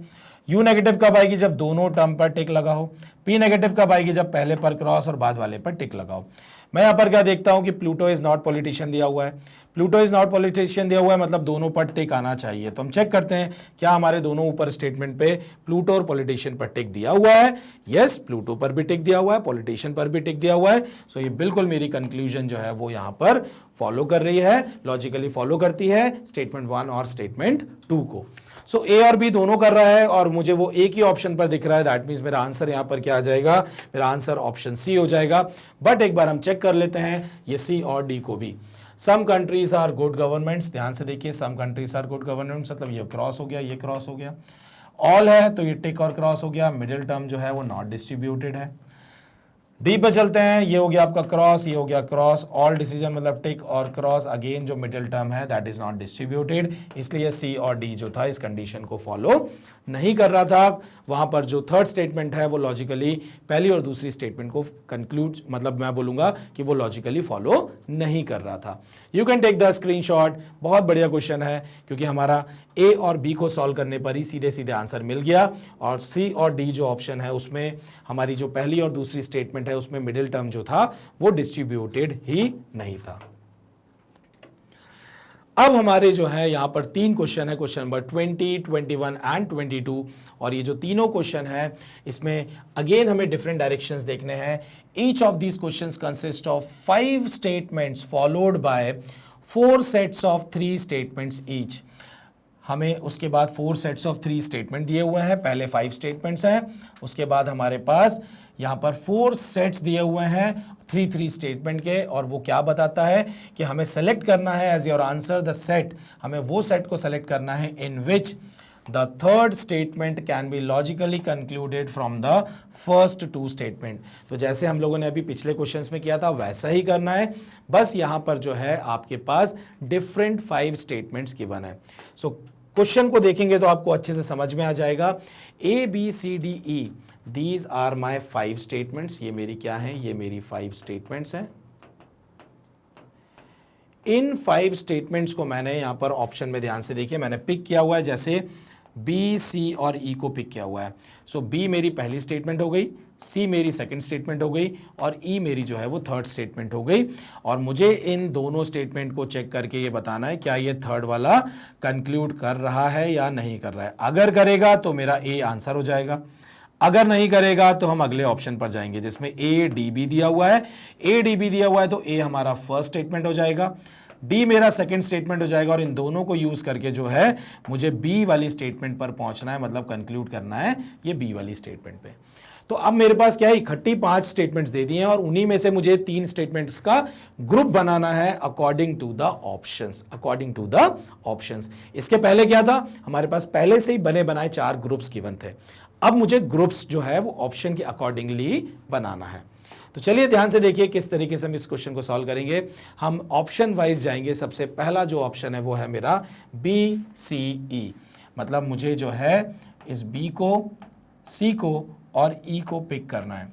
यू नेगेटिव कब आएगी, जब दोनों टर्म पर टिक लगा हो। पी नेगेटिव कब आएगी, जब पहले पर क्रॉस और बाद वाले पर टिक लगा हो। मैं यहाँ पर क्या देखता हूँ कि प्लूटो इज नॉट पॉलिटिशियन दिया हुआ है, प्लूटो इज नॉट पॉलिटिशियन दिया हुआ है, मतलब दोनों पर टिक आना चाहिए। तो हम चेक करते हैं क्या हमारे दोनों ऊपर स्टेटमेंट पे प्लूटो और पॉलिटिशियन पर टिक दिया हुआ है। यस, प्लूटो पर भी टिक दिया हुआ है, पॉलिटिशियन पर भी टिक दिया हुआ है। सो ये बिल्कुल मेरी कंक्लूजन जो है वो यहाँ पर फॉलो कर रही है, लॉजिकली फॉलो करती है स्टेटमेंट 1 और स्टेटमेंट 2 को। सो ए और बी दोनों कर रहा है और मुझे वो एक ही ऑप्शन पर दिख रहा है, दैट मीन्स मेरा आंसर यहाँ पर क्या आ जाएगा, मेरा आंसर ऑप्शन सी हो जाएगा। बट एक बार हम चेक कर लेते हैं ये सी और डी को भी। Some countries are good governments, ध्यान से देखिए, some countries are good governments मतलब ये क्रॉस हो गया, ये क्रॉस हो गया। ऑल है तो ये टिक और क्रॉस हो गया। मिडिल टर्म जो है वो नॉट डिस्ट्रीब्यूटेड है। डी पे चलते हैं, ये हो गया आपका क्रॉस, ये हो गया क्रॉस। ऑल डिसीजन मतलब टिक और क्रॉस, अगेन जो मिडिल टर्म है दैट इज नॉट डिस्ट्रीब्यूटेड, इसलिए सी और डी जो था इस कंडीशन को फॉलो नहीं कर रहा था। वहां पर जो थर्ड स्टेटमेंट है वो लॉजिकली पहली और दूसरी स्टेटमेंट को कंक्लूड, मतलब मैं बोलूंगा कि वो लॉजिकली फॉलो नहीं कर रहा था। You can take the screenshot. बहुत बढ़िया क्वेश्चन है क्योंकि हमारा ए और बी को सॉल्व करने पर ही सीधे सीधे आंसर मिल गया, और सी और डी जो ऑप्शन है उसमें हमारी जो पहली और दूसरी स्टेटमेंट है उसमें मिडिल टर्म जो था वो डिस्ट्रीब्यूटेड ही नहीं था। अब हमारे जो है यहां पर 3 क्वेश्चन है, क्वेश्चन नंबर 20, 21 एंड 22, और ये जो तीनों क्वेश्चन है इसमें अगेन हमें डिफरेंट डायरेक्शंस देखने हैं। Each of these questions consist of 5 statements followed by 4 sets of 3 statements each. हमें उसके बाद 4 सेट्स ऑफ 3 स्टेटमेंट दिए हुए हैं, पहले 5 स्टेटमेंट्स हैं, उसके बाद हमारे पास यहाँ पर 4 सेट्स दिए हुए हैं 3 स्टेटमेंट के, और वो क्या बताता है कि हमें सेलेक्ट करना है as your answer the set, हमें वो सेट को सेलेक्ट करना है in which the third statement can be logically concluded from the first 2 statement. तो जैसे हम लोगों ने अभी पिछले क्वेश्चंस में किया था वैसा ही करना है, बस यहां पर जो है आपके पास डिफरेंट 5 स्टेटमेंट्स गिवन है। सो क्वेश्चन को देखेंगे तो आपको अच्छे से समझ में आ जाएगा। A B C D E, these are my 5 statements, ये मेरी क्या है, ये मेरी 5 स्टेटमेंट्स हैं। इन 5 स्टेटमेंट्स को मैंने यहां पर ऑप्शन में ध्यान से देखिए मैंने पिक किया हुआ है, जैसे बी सी और ई को पिक किया हुआ है। सो बी मेरी पहली स्टेटमेंट हो गई, सी मेरी सेकंड स्टेटमेंट हो गई, और ई मेरी जो है वो थर्ड स्टेटमेंट हो गई। और मुझे इन दोनों स्टेटमेंट को चेक करके ये बताना है क्या ये थर्ड वाला कंक्लूड कर रहा है या नहीं कर रहा है। अगर करेगा तो मेरा ए आंसर हो जाएगा, अगर नहीं करेगा तो हम अगले ऑप्शन पर जाएंगे जिसमें ए डी बी दिया हुआ है। ए डी बी दिया हुआ है तो ए हमारा फर्स्ट स्टेटमेंट हो जाएगा, डी मेरा सेकंड स्टेटमेंट हो जाएगा, और इन दोनों को यूज करके जो है मुझे बी वाली स्टेटमेंट पर पहुंचना है, मतलब कंक्लूड करना है ये बी वाली स्टेटमेंट पे। तो अब मेरे पास क्या है, इकट्ठी 5 स्टेटमेंट्स दे दिए हैं और उन्हीं में से मुझे 3 स्टेटमेंट्स का ग्रुप बनाना है according to the options, according to the options. इसके पहले क्या था, हमारे पास पहले से ही बने बनाए 4 ग्रुप्स गिवन थे। अब मुझे ग्रुप्स जो है वो ऑप्शन के अकॉर्डिंगली बनाना है। तो चलिए ध्यान से देखिए किस तरीके से हम इस क्वेश्चन को सॉल्व करेंगे। हम ऑप्शन वाइज जाएंगे। सबसे पहला जो ऑप्शन है वो है मेरा बी सी ई, मतलब मुझे जो है इस बी को, सी को और ई को पिक करना है।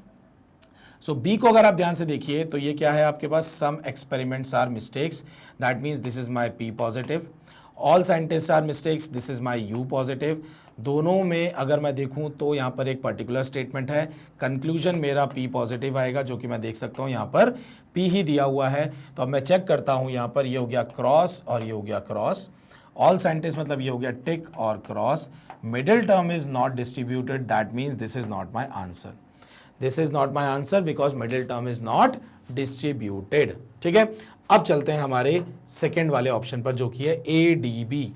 सो बी को अगर आप ध्यान से देखिए तो ये क्या है आपके पास, some experiments are mistakes, that means this is my P positive. All scientist are mistakes, this is my U positive. दोनों में अगर मैं देखूं तो यहाँ पर एक पर्टिकुलर स्टेटमेंट है, कंक्लूजन मेरा पी पॉजिटिव आएगा, जो कि मैं देख सकता हूँ यहाँ पर पी ही दिया हुआ है। तो अब मैं चेक करता हूँ, यहाँ पर ये हो गया क्रॉस और ये हो गया क्रॉस। ऑल साइंटिस्ट मतलब ये हो गया टिक और cross. Middle term is not distributed, that means this is not my answer, this is not my answer because middle term is not distributed. ठीक है, अब चलते हैं हमारे सेकेंड वाले ऑप्शन पर जो कि है A D B.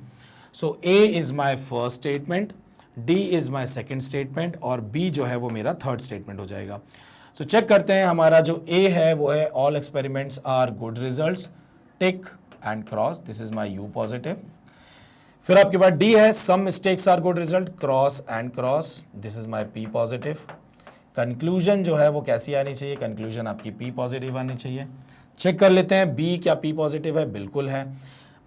So A is my first statement, D is my second statement और बी जो है वो मेरा थर्ड स्टेटमेंट हो जाएगा। सो चेक करते हैं, हमारा जो ए है वो है all experiments are good results, tick and cross, this is my U positive. फिर आपके पास डी है, some mistakes are good result, cross and cross, this is my P positive. Conclusion जो है वो कैसी आनी चाहिए, कंक्लूजन आपकी पी पॉजिटिव आनी चाहिए। चेक कर लेते हैं बी क्या पी पॉजिटिव है, बिल्कुल है।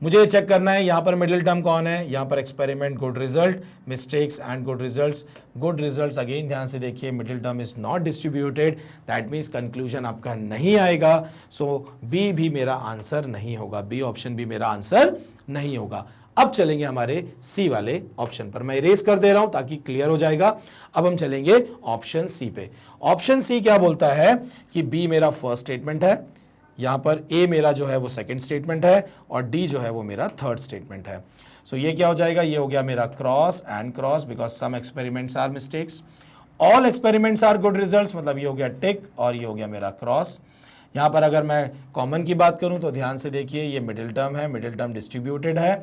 मुझे चेक करना है यहाँ पर मिडिल टर्म कौन है, यहाँ पर experiment good result, mistakes and good results. Good results again ध्यान से देखिए, middle term is not distributed, that means conclusion आपका नहीं आएगा। सो बी भी मेरा आंसर नहीं होगा, बी ऑप्शन भी मेरा आंसर नहीं होगा। अब चलेंगे हमारे सी वाले ऑप्शन पर, मैं इरेज कर दे रहा हूं ताकि क्लियर हो जाएगा। अब हम चलेंगे ऑप्शन सी पे। ऑप्शन सी क्या बोलता है कि बी मेरा फर्स्ट स्टेटमेंट है, यहां पर ए मेरा जो है वो सेकंड स्टेटमेंट है और डी जो है वो मेरा थर्ड स्टेटमेंट है। सो ये क्या हो जाएगा, ये हो गया मेरा cross and cross, because some experiments are mistakes, all experiments are good results, मतलब ये हो गया टिक और ये हो गया मेरा क्रॉस। यहां पर अगर मैं कॉमन की बात करूं तो ध्यान से देखिए, ये मिडिल टर्म है, मिडिल टर्म डिस्ट्रीब्यूटेड है,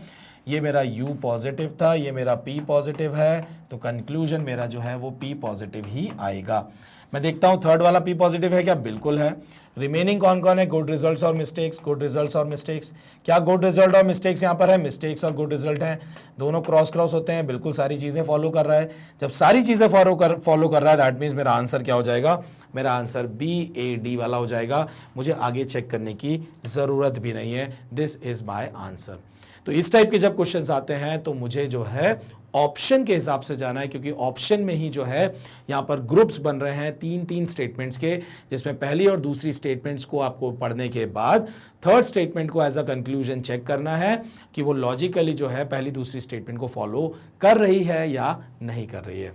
ये मेरा U पॉजिटिव था, ये मेरा P पॉजिटिव है, तो कंक्लूजन मेरा जो है वो P पॉजिटिव ही आएगा। मैं देखता हूं थर्ड वाला P पॉजिटिव है क्या, बिल्कुल है। रिमेनिंग कौन कौन है, गुड रिजल्ट्स और मिस्टेक्स, गुड रिजल्ट्स और मिस्टेक्स। क्या गुड रिजल्ट और मिस्टेक्स यहाँ पर है, मिस्टेक्स और गुड रिजल्ट है, दोनों क्रॉस क्रॉस होते हैं, बिल्कुल सारी चीजें फॉलो कर रहा है। जब सारी चीजें फॉलो कर रहा है दैट मीन्स मेरा आंसर क्या हो जाएगा, मेरा आंसर BAD वाला हो जाएगा। मुझे आगे चेक करने की जरूरत भी नहीं है, दिस इज माय आंसर। तो इस टाइप के जब क्वेश्चंस आते हैं तो मुझे जो है ऑप्शन के हिसाब से जाना है, क्योंकि ऑप्शन में ही जो है यहाँ पर ग्रुप्स बन रहे हैं तीन तीन स्टेटमेंट्स के, जिसमें पहली और दूसरी स्टेटमेंट्स को आपको पढ़ने के बाद थर्ड स्टेटमेंट को एज अ कंक्लूजन चेक करना है कि वो लॉजिकली जो है पहली दूसरी स्टेटमेंट को फॉलो कर रही है या नहीं कर रही है।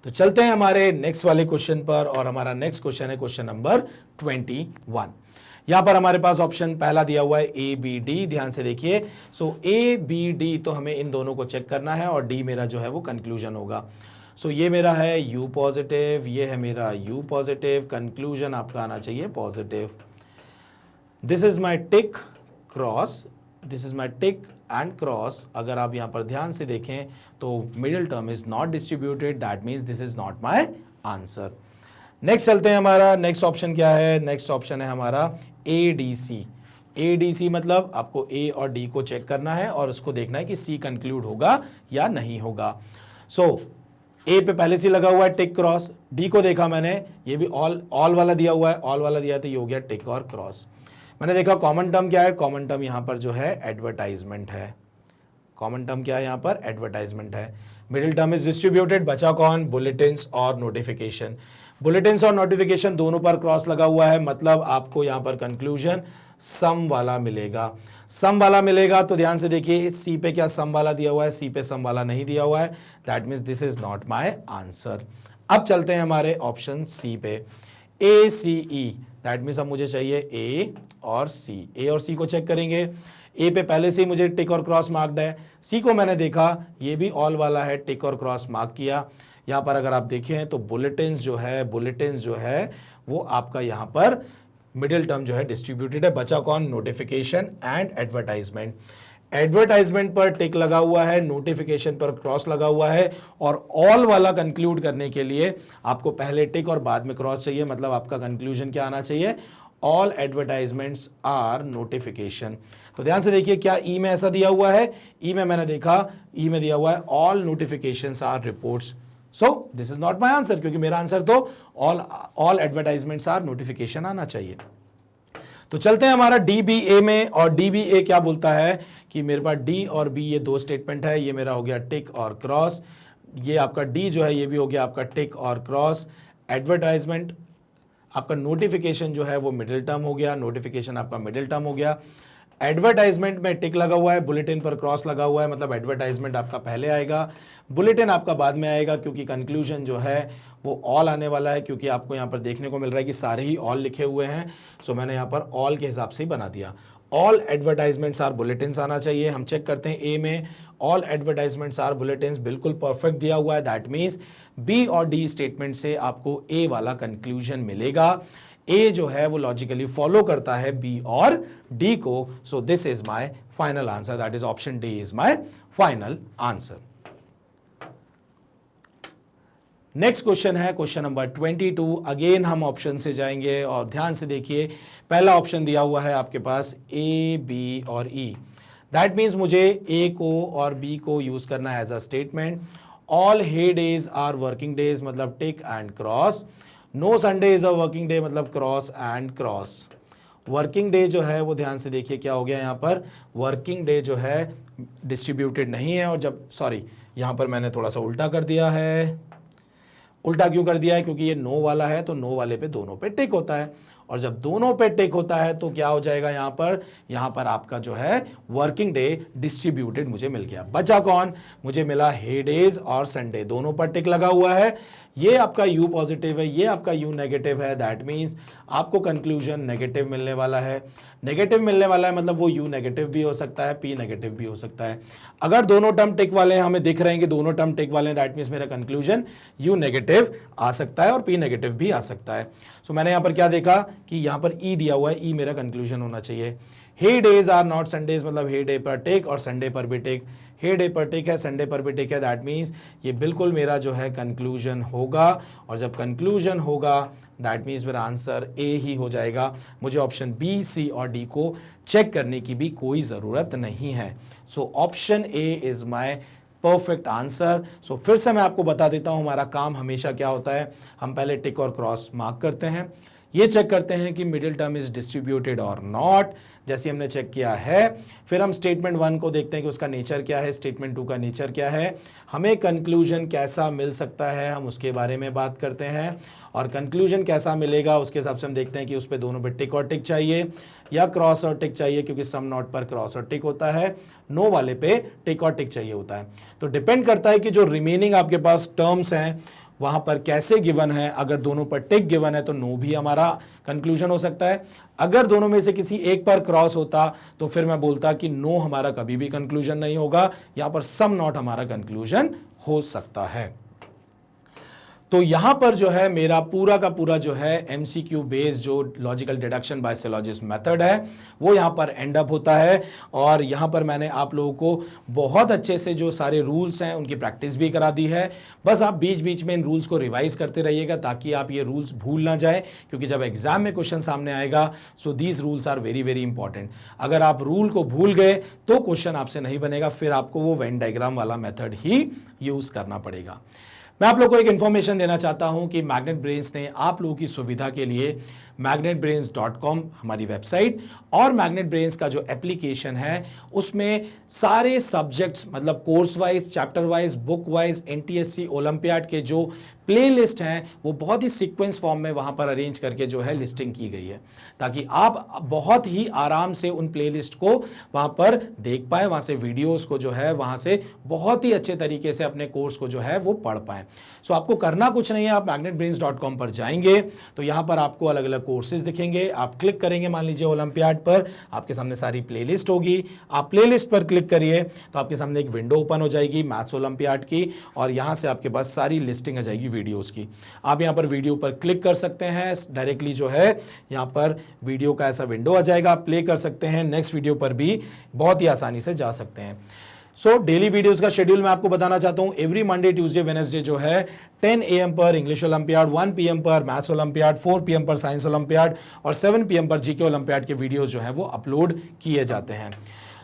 तो चलते हैं हमारे नेक्स्ट वाले क्वेश्चन पर, और हमारा नेक्स्ट क्वेश्चन है क्वेश्चन नंबर 21। यहां पर हमारे पास ऑप्शन पहला दिया हुआ है ABD, ध्यान से देखिए। सो ABD तो हमें इन दोनों को चेक करना है और D मेरा जो है वो कंक्लूजन होगा। सो ये मेरा है U पॉजिटिव, ये है मेरा U पॉजिटिव, कंक्लूजन आपका आना चाहिए positive. This is my tick cross, this is my tick and cross. अगर आप यहां पर ध्यान से देखें तो middle term is not distributed, that means this is not my answer. Next चलते हैं, हमारा नेक्स्ट ऑप्शन क्या है, नेक्स्ट ऑप्शन है हमारा ADC। ADC मतलब आपको A और D को चेक करना है और उसको देखना है कि C कंक्लूड होगा या नहीं होगा। सो A पे पहले से लगा हुआ है टिक क्रॉस, D को देखा मैंने, ये भी ऑल वाला दिया हुआ है, ऑल वाला दिया तो ये हो गया टिक और क्रॉस। मैंने देखा कॉमन टर्म क्या है, कॉमन टर्म यहां पर जो है एडवर्टाइजमेंट है। कॉमन टर्म क्या है यहां पर, एडवर्टाइजमेंट है। मिडिल टर्म इज डिस्ट्रीब्यूटेड, बचा कौन, बुलेटिन्स और नोटिफिकेशन। बुलेटिन्स और नोटिफिकेशन दोनों पर क्रॉस लगा हुआ है, मतलब आपको यहां पर कंक्लूजन सम वाला मिलेगा। सम वाला मिलेगा तो ध्यान से देखिए, सी पे क्या सम वाला दिया हुआ है, सी पे सम वाला नहीं दिया हुआ है, that means this is not my answer. अब चलते हैं हमारे ऑप्शन सी पे, ACE, दैट मीन्स अब मुझे चाहिए ए और सी को चेक करेंगे। ए पे पहले से ही मुझे टिक और क्रॉस मार्क्ड है, सी को मैंने देखा ये भी ऑल वाला है, टिक और क्रॉस मार्क किया। यहां पर अगर आप देखें तो बुलेटिन्स जो है वो आपका यहां पर मिडिल टर्म जो है डिस्ट्रीब्यूटेड है, बचा कौन, नोटिफिकेशन एंड एडवर्टाइजमेंट। एडवर्टाइजमेंट पर टिक लगा हुआ है, नोटिफिकेशन पर क्रॉस लगा हुआ है, और ऑल वाला कंक्लूड करने के लिए आपको पहले टिक और बाद में क्रॉस चाहिए, मतलब आपका कंक्लूजन क्या आना चाहिए, ऑल एडवर्टाइजमेंट्स आर नोटिफिकेशन। तो ध्यान से देखिए क्या ई में ऐसा दिया हुआ है, ई में मैंने देखा, ई में दिया हुआ है all notifications are reports. So this is not my answer, क्योंकि मेरा आंसर तो ऑल एडवर्टाइजमेंट्स आर नोटिफिकेशन आना चाहिए। तो चलते हैं हमारा DBA में, और DBA क्या बोलता है कि मेरे पास D और B ये दो स्टेटमेंट है, ये मेरा हो गया टिक और क्रॉस, ये आपका D जो है ये भी हो गया आपका टिक और क्रॉस। एडवर्टाइजमेंट आपका नोटिफिकेशन जो है वो मिडिल टर्म हो गया, नोटिफिकेशन आपका मिडिल टर्म हो गया। एडवर्टाइजमेंट में टिक लगा हुआ है, बुलेटिन पर क्रॉस लगा हुआ है, मतलब एडवर्टाइजमेंट आपका पहले आएगा, बुलेटिन आपका बाद में आएगा, क्योंकि कंक्लूजन जो है वो ऑल आने वाला है, क्योंकि आपको यहाँ पर देखने को मिल रहा है कि सारे ही ऑल लिखे हुए हैं। सो मैंने यहाँ पर ऑल के हिसाब से ही बना दिया। ऑल एडवर्टाइजमेंट्स आर बुलेटिन्स आना चाहिए। हम चेक करते हैं ए में, ऑल एडवर्टाइजमेंट्स आर बुलेटिन्स बिल्कुल परफेक्ट दिया हुआ है, दैट मीन्स बी और डी स्टेटमेंट से आपको ए वाला कंक्लूजन मिलेगा। ए जो है वो लॉजिकली फॉलो करता है बी और डी को। सो this is my final answer, that is option D is my final answer. Next question है क्वेश्चन नंबर 22। अगेन हम ऑप्शन से जाएंगे और ध्यान से देखिए, पहला ऑप्शन दिया हुआ है आपके पास A, B और E, दैट मीन्स मुझे ए को और बी को यूज करना है as a statement. All hey days are working days मतलब tick and cross. No Sunday is a working day मतलब cross and cross. Working day जो है वो ध्यान से देखिए क्या हो गया यहाँ पर, वर्किंग डे जो है डिस्ट्रीब्यूटेड नहीं है, और जब सॉरी यहाँ पर मैंने थोड़ा सा उल्टा कर दिया है। उल्टा क्यों कर दिया है? क्योंकि ये नो वाला है तो नो वाले पे दोनों पे टिक होता है, और जब दोनों पे टिक होता है तो क्या हो जाएगा यहाँ पर आपका जो है वर्किंग डे डिस्ट्रीब्यूटेड मुझे मिल गया। बचा कौन? मुझे मिला हे डेज और संडे, दोनों पर टिक लगा हुआ है। ये आपका यू पॉजिटिव है, ये आपका यू नेगेटिव है, दैट मीन्स आपको कंक्लूजन नेगेटिव मिलने वाला है। नेगेटिव मिलने वाला है मतलब वो यू नेगेटिव भी हो सकता है, पी नेगेटिव भी हो सकता है। अगर दोनों टर्म टिक वाले हैं, हमें दिख रहे हैं कि दोनों टर्म टिक वाले हैं, दैट मीन्स मेरा कंक्लूजन यू नेगेटिव आ सकता है और पी नेगेटिव भी आ सकता है। सो मैंने यहाँ पर क्या देखा कि यहाँ पर ई दिया हुआ है, ई मेरा कंक्लूजन होना चाहिए। हे डेज आर नॉट संडेज मतलब हे डे पर टिक और संडे पर भी टिक। हे डे पर टिक है, संडे पर भी टिक है, दैट मीन्स ये बिल्कुल मेरा जो है कंक्लूजन होगा, और जब कंक्लूजन होगा दैट मीन्स मेरा आंसर ए ही हो जाएगा। मुझे ऑप्शन बी, सी और डी को चेक करने की भी कोई ज़रूरत नहीं है। So option A is my perfect answer. So फिर से मैं आपको बता देता हूं हमारा काम हमेशा क्या होता है, हम पहले टिक और क्रॉस मार्क करते हैं, ये चेक करते हैं कि मिडिल टर्म इज डिस्ट्रीब्यूटेड और नॉट, जैसे हमने चेक किया है। फिर हम स्टेटमेंट 1 को देखते हैं कि उसका नेचर क्या है, स्टेटमेंट 2 का नेचर क्या है, हमें कंक्लूजन कैसा मिल सकता है, हम उसके बारे में बात करते हैं, और कंक्लूजन कैसा मिलेगा उसके हिसाब से हम देखते हैं कि उस पर दोनों पे टिक और टिक चाहिए या क्रॉस और टिक चाहिए, क्योंकि सम नॉट पर क्रॉस और टिक होता है, नो वाले पे टिक और टिक चाहिए होता है। तो डिपेंड करता है कि जो रिमेनिंग आपके पास टर्म्स हैं वहां पर कैसे गिवन है। अगर दोनों पर टिक गिवन है तो नो भी हमारा कंक्लूजन हो सकता है। अगर दोनों में से किसी एक पर क्रॉस होता तो फिर मैं बोलता कि नो हमारा कभी भी कंक्लूजन नहीं होगा, यहां पर सम नॉट हमारा कंक्लूजन हो सकता है। तो यहां पर जो है मेरा पूरा का पूरा जो है एमसीक्यू बेस्ड जो लॉजिकल डिडक्शन बाय सिलॉजिस्ट मेथड है वो यहां पर एंड अप होता है, और यहां पर मैंने आप लोगों को बहुत अच्छे से जो सारे रूल्स हैं उनकी प्रैक्टिस भी करा दी है। बस आप बीच बीच में इन रूल्स को रिवाइज करते रहिएगा ताकि आप ये रूल्स भूल ना जाए, क्योंकि जब एग्जाम में क्वेश्चन सामने आएगा so these rules are very very important. अगर आप रूल को भूल गए तो क्वेश्चन आपसे नहीं बनेगा, फिर आपको वो वेन डायग्राम वाला मेथड ही यूज करना पड़ेगा। मैं आप लोगों को एक इन्फॉर्मेशन देना चाहता हूं कि मैग्नेट ब्रेन्स ने आप लोगों की सुविधा के लिए magnetbrains.com हमारी वेबसाइट और मैग्नेट ब्रेन्स का जो एप्लीकेशन है उसमें सारे सब्जेक्ट्स मतलब course wise, chapter wise, book wise, NTSC, olympiad के जो प्लेलिस्ट हैं वो बहुत ही सीक्वेंस फॉर्म में वहां पर अरेंज करके जो है लिस्टिंग की गई है, ताकि आप बहुत ही आराम से उन प्लेलिस्ट को वहां पर देख पाए, वहां से वीडियोस को जो है वहां से बहुत ही अच्छे तरीके से अपने कोर्स को जो है वो पढ़ पाए। सो आपको करना कुछ नहीं है, आप magnetbrains.com पर जाएंगे तो यहां पर आपको अलग अलग कोर्सेज दिखेंगे, आप क्लिक करेंगे मान लीजिए ओलंपियाड पर, आपके सामने सारी प्लेलिस्ट होगी, आप प्लेलिस्ट पर क्लिक करिए तो आपके सामने एक विंडो ओपन हो जाएगी मैथ्स ओलंपियाड की, और यहां से आपके पास सारी लिस्टिंग आ जाएगी वीडियोस की। आप यहां पर वीडियो पर क्लिक कर सकते हैं, डायरेक्टली जो है यहां पर वीडियो का ऐसा विंडो आ जाएगा, आप प्ले कर सकते हैं, नेक्स्ट वीडियो पर भी बहुत ही आसानी से जा सकते हैं। सो डेली वीडियोस का शेड्यूल मैं आपको बताना चाहता हूं। एवरी मंडे, ट्यूसडे, वेडनेसडे जो है 10 AM पर इंग्लिश ओलंपियाड, 1 PM पर मैथ्स ओलंपियाड, 4 PM पर साइंस ओलंपियाड और 7 PM पर जीके ओलंपियाड के वीडियोस जो है वो अपलोड किए जाते हैं।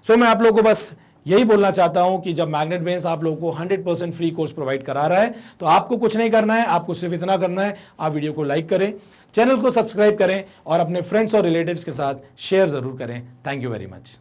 सो मैं आप लोगों को बस यही बोलना चाहता हूं कि जब मैग्नेट ब्रेन्स आप लोगों को 100% फ्री कोर्स प्रोवाइड करा रहा है तो आपको कुछ नहीं करना है, आपको सिर्फ इतना करना है, आप वीडियो को लाइक करें, चैनल को सब्सक्राइब करें और अपने फ्रेंड्स और रिलेटिव्स के साथ शेयर जरूर करें। Thank you very much.